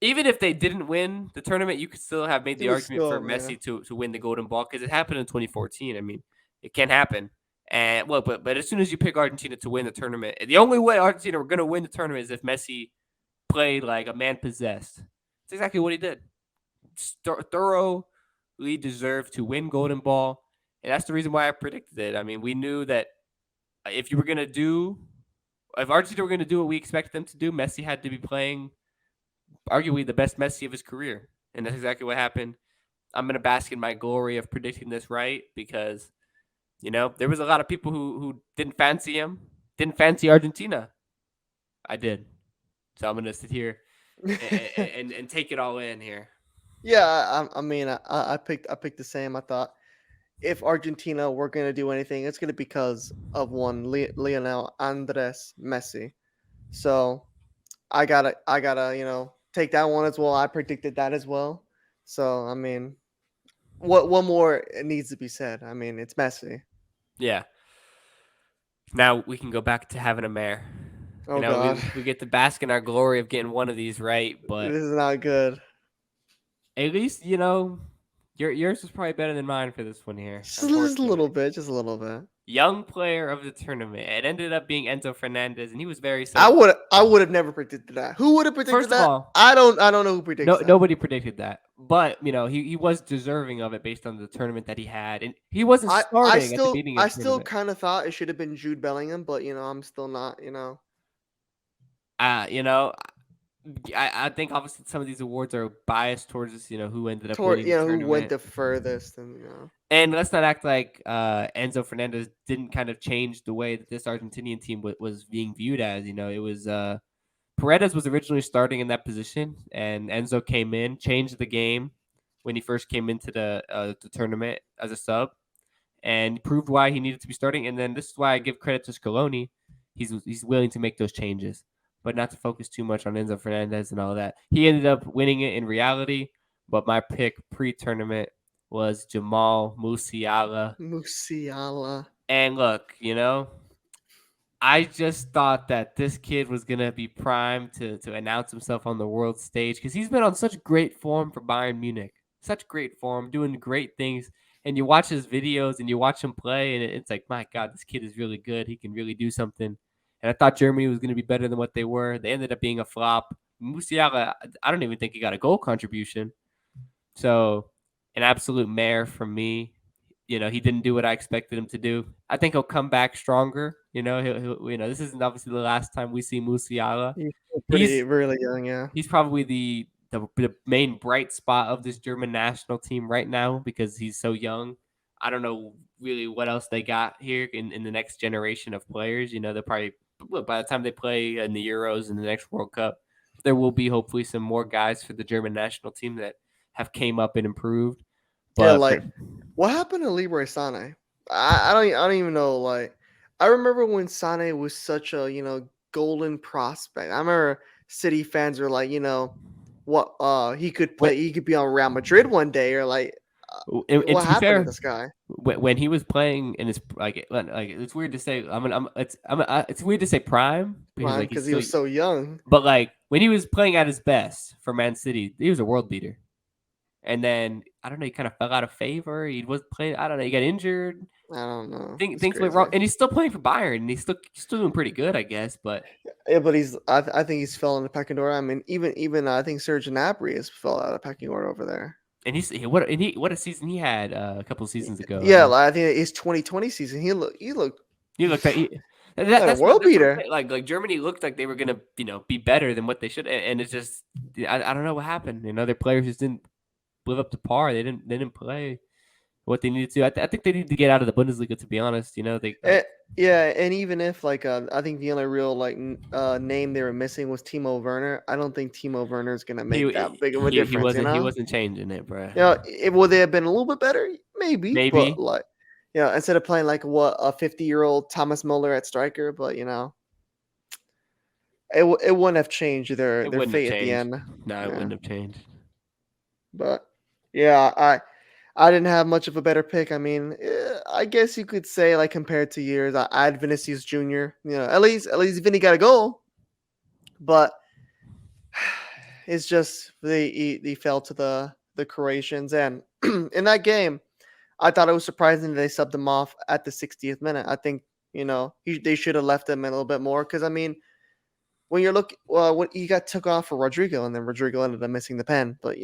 even if they didn't win the tournament, you could still have made the He was argument for still, yeah. Messi to win the Golden Ball because it happened in 2014. I mean, it can happen. And well, but as soon as you pick Argentina to win the tournament, the only way Argentina were going to win the tournament is if Messi played like a man possessed. That's exactly what he did. Thoroughly deserved to win Golden Ball, and that's the reason why I predicted it. I mean, we knew that if you were going to do, if Argentina were going to do what we expected them to do, Messi had to be playing arguably the best Messi of his career, and that's exactly what happened. I'm gonna bask in my glory of predicting this right because there was a lot of people who didn't fancy him, didn't fancy Argentina. I did, so I'm gonna sit here and take it all in here. Yeah, I mean, I picked the same. I thought if Argentina were gonna do anything, it's gonna be because of one Lionel Andres Messi. So I gotta take that one as well. I predicted that as well. So I mean, what more needs to be said? I mean, it's Messi. Yeah. Now we can go back to having a mayor. Oh God, We get to bask in our glory of getting one of these right, but this is not good. at least yours was probably better than mine for this one here. Just a Unfortunately, little bit, just a little bit. young player of the tournament. It ended up being Enzo Fernandez, and he was very I so. would I would have never predicted that. Who would have predicted First of that? all, I don't know who predicts that. nobody predicted that, but he was deserving of it based on the tournament that he had, and he wasn't I starting at the still beginning of I the still tournament. kind of thought it should have been Jude Bellingham, but I'm still not. Uh, you know, I think obviously some of these awards are biased towards us, who ended up Toward winning the who went tournament. the furthest, and. And let's not act like Enzo Fernandez didn't kind of change the way that this Argentinian team was being viewed as. It was Paredes was originally starting in that position, and Enzo came in, changed the game when he first came into the tournament as a sub, and proved why he needed to be starting. And then this is why I give credit to Scaloni. He's willing to make those changes, but not to focus too much on Enzo Fernandez and all that. He ended up winning it in reality, but my pick pre-tournament was Jamal Musiala. Musiala. And look, I just thought that this kid was gonna be primed to announce himself on the world stage because he's been on such great form for Bayern Munich, such great form, doing great things. And you watch his videos and you watch him play, and it's like, my God, this kid is really good. He can really do something. And I thought Germany was gonna be better than what they were. They ended up being a flop. Musiala, I don't even think he got a goal contribution. So, an absolute mare from me. He didn't do what I expected him to do. I think he'll come back stronger. This isn't obviously the last time we see Musiala. He's still pretty He's really young, yeah. he's probably the main bright spot of this German national team right now because he's so young. I don't know really what else they got here in the next generation of players. They'll probably by the time they play in the Euros and the next World Cup, there will be hopefully some more guys for the German national team that have came up and improved. Yeah, But like what happened to Leroy Sané? I don't even know. Like I remember when Sané was such a golden prospect. I remember City fans were like, what he could play. He could be on Real Madrid one day, or like and what to be happened to fair, this guy? when he was playing in his like it's weird to say it's weird to say prime because like he's Because he still was so young. but like when he was playing at his best for Man City, he was a world beater. And then I don't know, he kind of fell out of favor. He was playing. I don't know. He got injured. I don't know. It's Things went wrong, crazy. and he's still playing for Bayern, and he's still doing pretty good, I guess. But Yeah, but I think he's fell in the pecking order. I mean, even I think Serge Gnabry has fell out of pecking order over there. and what a season he had a couple of seasons ago. Yeah, like, I think his 2020 season, he looked He looked like like a world that's what I'm beater. saying. Like Germany looked like they were gonna be better than what they should, and it's just I don't know what happened. Their players just didn't live up to par. They didn't play what they needed to. I think they need to get out of the Bundesliga. To be honest, they Eh, yeah, and even if like I think the only real name they were missing was Timo Werner. I don't think Timo Werner is gonna make that big of a he difference. wasn't he wasn't changing it, bro. Would they have been a little bit better? Maybe, but Maybe like, instead of playing like what a 50-year-old Thomas Muller at striker, but it wouldn't have changed it their wouldn't have fate at the changed. end. No, it Yeah, wouldn't have changed. but yeah, I didn't have much of a better pick. I mean, I guess you could say like compared to years, I had Vinicius Jr. At least Vinny got a goal, but it's just they fell to the Croatians, and in that game, I thought it was surprising they subbed him off at the 60th minute. I think they should have left him a little bit more because I mean, when you're looking, when he got took off for Rodrigo, and then Rodrigo ended up missing the pen, but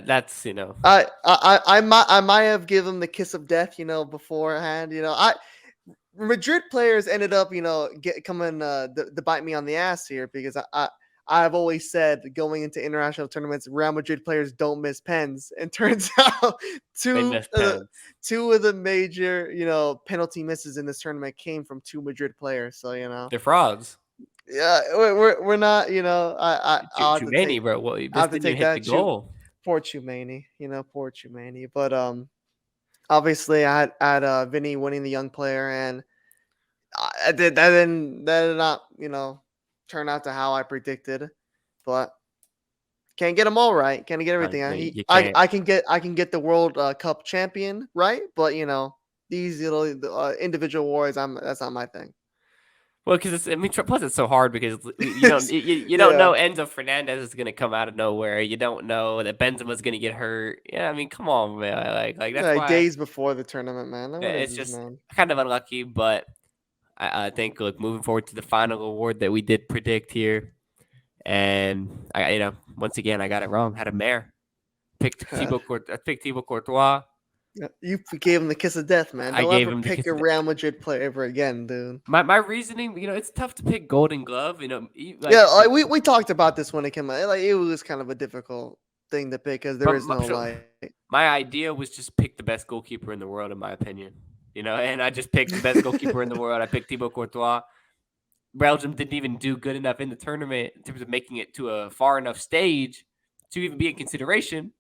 That's I might have given him the kiss of death, beforehand. Madrid players ended up, coming to bite me on the ass here because I've always said going into international tournaments, Real Madrid players don't miss pens, and turns out They two missed of the pens. two of the major penalty misses in this tournament came from two Madrid players. So They're frauds. yeah, we're not I'll have to Chouameni, take bro. Well, you I have just to didn't even take hit the that. Shoot, goal. poor Chumani, poor Chumani. But obviously I had Vinny winning the young player, and that did not turn out to how I predicted, but can't get them all right. Can't get everything. No, you I can't. I can get the World Cup champion right, but these individual awards, that's not my thing. Well, because I mean, plus it's so hard because you don't you don't Yeah. know Enzo Fernandez is gonna come out of nowhere. You don't know that Benzema's gonna get hurt. Yeah, I mean, come on, man. Like that's Like why days before the tournament, man. Like, what is it's this, just man? kind of unlucky. But I think look, moving forward to the final award that we did predict here, and once again I got it wrong. Had a mare. I picked Thibaut Courtois. Yeah, you gave him the kiss of death, man. I Don't gave ever him the pick kiss a of death. Real Madrid player ever again, dude. My reasoning, it's tough to pick Golden Glove. Yeah, Like we talked about this when it came out. Like, it was kind of a difficult thing to pick because there but is no like. my idea was just pick the best goalkeeper in the world, in my opinion. And I just picked the best goalkeeper in the world. I picked Thibaut Courtois. Belgium didn't even do good enough in the tournament in terms of making it to a far enough stage to even be in consideration.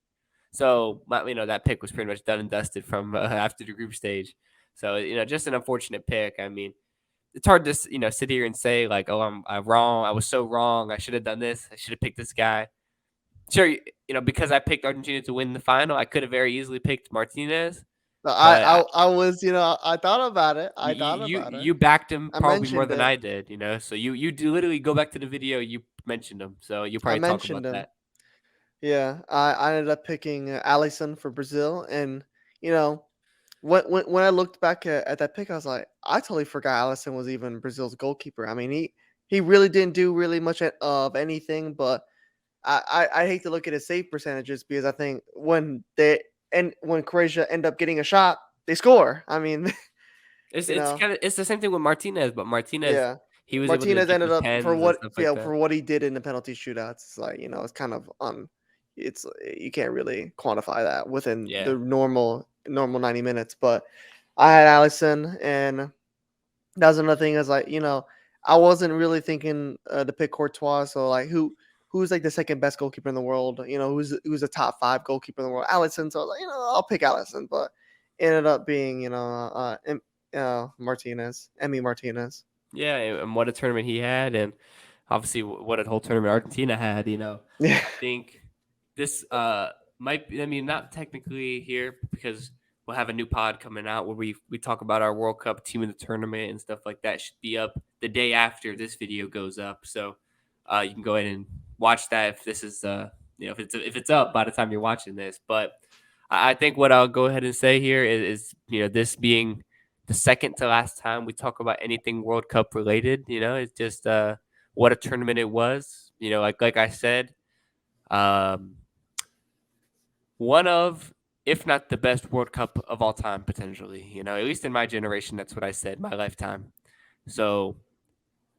So, that pick was pretty much done and dusted from after the group stage. So, just an unfortunate pick. I mean, it's hard to sit here and say like, oh, I'm wrong. I was so wrong. I should have done this. I should have picked this guy. Sure, because I picked Argentina to win the final, I could have very easily picked Martinez. But I was I thought about it. I thought you about it. you backed him I probably more mentioned than it. I did. So you do literally go back to the video. You mentioned him, so you'll I probably talk mentioned about him. that. Yeah, I ended up picking Allison for Brazil, and you know when I looked back at that pick, I was like, I totally forgot Allison was even Brazil's goalkeeper. I mean, he really didn't do really much of anything, but I hate to look at his save percentages because I think when Croatia end up getting a shot, they score. I mean, It's you it's know, kind of it's the same thing with Martinez, but Martinez yeah. he was able to Martinez get ended those up for pens and what stuff like yeah that. for what he did in the penalty shootouts. It's like it's kind of it's you can't really quantify that within Yeah, the normal 90 minutes. But I had Allison, and that was another thing. Is like I wasn't really thinking to pick Courtois. So like who's like the second best goalkeeper in the world? Who's a top 5 goalkeeper in the world? Allison. So like, I'll pick Allison, but it ended up being Martinez, Emmy Martinez. yeah, and what a tournament he had, and obviously what a whole tournament Argentina had. Yeah. I think this might be, I mean, not technically here because we'll have a new pod coming out where we talk about our World Cup team in the tournament and stuff like that. Should be up the day after this video goes up, so you can go ahead and watch that if this is if it's up by the time you're watching this. But I think what I'll go ahead and say here is this being the second to last time we talk about anything World Cup related. It's just what a tournament it was. Like I said, um, one of, if not the best World Cup of all time, potentially. At least in my generation, that's what I said, my lifetime. So,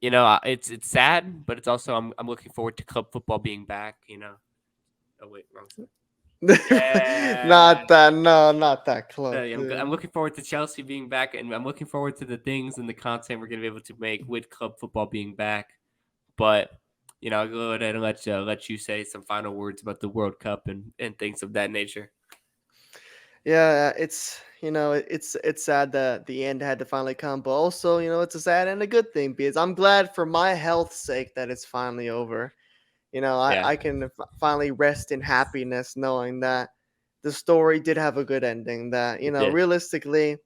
it's sad, but it's also I'm looking forward to club football being back. Oh wait, wrong side. Yeah. Not that, no, not that close, Yeah, I'm dude. looking forward to Chelsea being back, and I'm looking forward to the things and the content we're going to be able to make with club football being back. But I'll go ahead and let you say some final words about the World Cup and things of that nature. Yeah, it's sad that the end had to finally come, but also it's a sad and a good thing because I'm glad for my health's sake that it's finally over. Yeah, I can finally rest in happiness knowing that the story did have a good ending. That it did. realistically,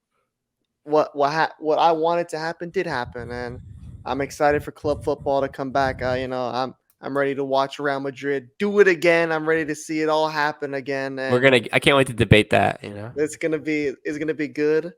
what I wanted to happen did happen, and I'm excited for club football to come back. I'm ready to watch Real Madrid do it again. I'm ready to see it all happen again, and I can't wait to debate that. it's gonna be good.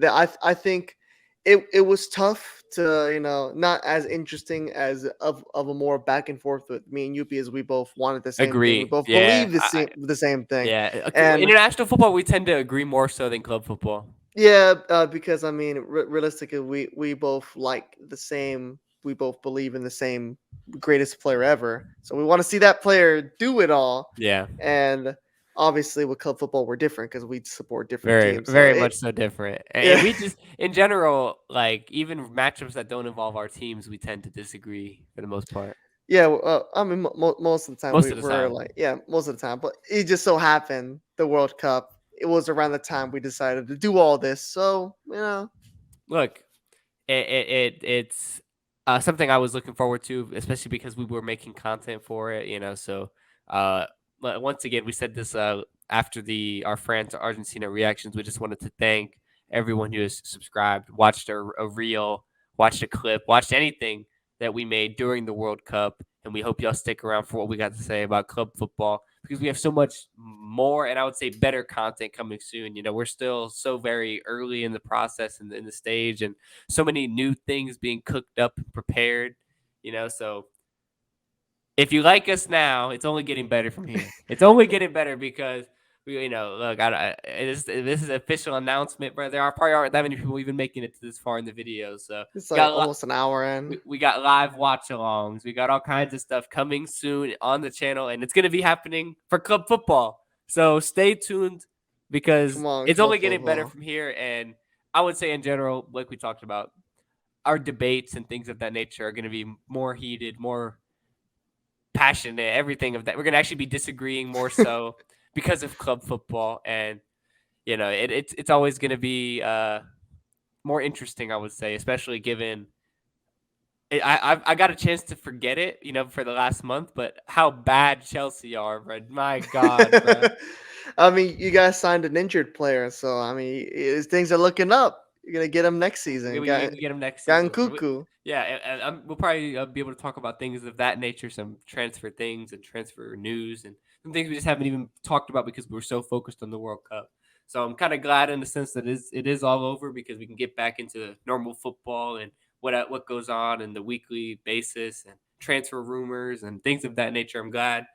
I think it was tough to not as interesting as of a more back and forth with me and you because we both wanted the same thing. We Agree. both Yeah. believe the same thing. Yeah. Okay, well, And international football, we tend to agree more so than club football. yeah, because I mean, realistically, we both like the same. we both believe in the same greatest player ever. So we want to see that player do it all. Yeah. And obviously, with club football, we're different because we support different Very, teams. So very much so different. Yeah. And we just, in general, like even matchups that don't involve our teams, we tend to disagree for the most part. Yeah, I mean, most of the time Most of the we're time. like, yeah, most of the time. But it just so happened the World Cup. It was around the time we decided to do all this. So Look, it's something I was looking forward to, especially because we were making content for it, you know. So, but once again, we said this after our France Argentina reactions. We just wanted to thank everyone who has subscribed, watched a reel, watched a clip, watched anything that we made during the World Cup, and we hope y'all stick around for what we got to say about club football because we have so much more and I would say better content coming soon. You know, we're still so very early in the process and in the stage, and so many new things being cooked up and prepared, you know. So if you like us now, it's only getting better from here. It's only getting better because we, you know, look, this is an official announcement, but there probably aren't that many people even making it to this far in the video. So it's like almost an hour in. we got live watch-alongs. We got all kinds of stuff coming soon on the channel, and it's going to be happening for club football. So stay tuned because it's only getting better from here. And I would say in general, like we talked about, our debates and things of that nature are going to be more heated, more passionate, everything of that. We're going to actually be disagreeing more so because of club football. And, you know, it's always going to be more interesting, I would say, especially given I got a chance to forget it, you know, for the last month, but how bad Chelsea are, bro. My God, bro. I mean, you guys signed an injured player, so I mean, things are looking up. You're gonna get him next season. We can get him next season. Cuckoo. Yeah, and we'll probably be able to talk about things of that nature, some transfer things and transfer news, and some things we just haven't even talked about because we're so focused on the World Cup. So I'm kind of glad in the sense that it is all over because we can get back into normal football and what goes on in the weekly basis and transfer rumors and things of that nature. I'm glad,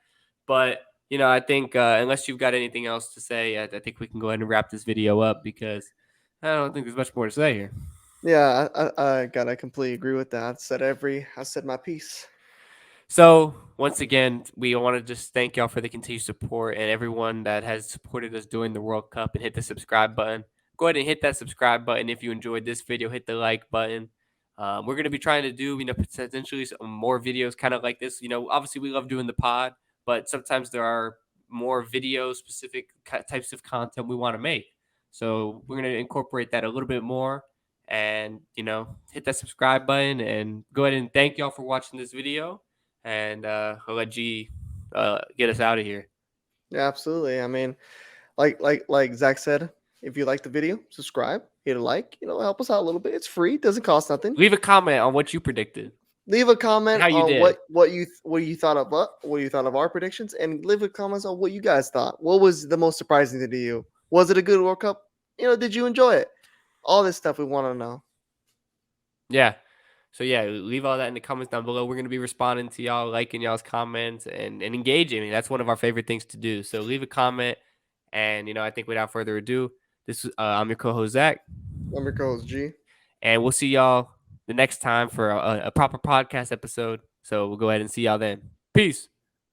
but you know, I think unless you've got anything else to say, I think we can go ahead and wrap this video up because I don't think there's much more to say here. Yeah, I gotta completely agree with that. I said my piece. So once again, we want to just thank y'all for the continued support and everyone that has supported us during the World Cup and hit the subscribe button. Go ahead and hit that subscribe button if you enjoyed this video. Hit the like button. We're going to be trying to do, you know, potentially some more videos kind of like this. You know, obviously we love doing the pod, but sometimes there are more video specific types of content we want to make. So we're going to incorporate that a little bit more and, you know, hit that subscribe button and go ahead and thank y'all for watching this video. And I'll let G get us out of here. Yeah, absolutely. I mean, like Zach said, if you like the video, subscribe, hit a like, you know, help us out a little bit. It's free, doesn't cost nothing. Leave a comment on what you predicted. Leave a comment how you on did. what you thought of our predictions, and leave a comment on what you guys thought. What was the most surprising thing to you? Was it a good World Cup? You know, did you enjoy it? All this stuff we want to know. Yeah. So yeah, leave all that in the comments down below. We're gonna be responding to y'all, liking y'all's comments and engaging. I mean, that's one of our favorite things to do. So leave a comment, and you know, I think without further ado, I'm your co-host Zach. I'm your co-host G, and we'll see y'all the next time for a proper podcast episode. So we'll go ahead and see y'all then. Peace.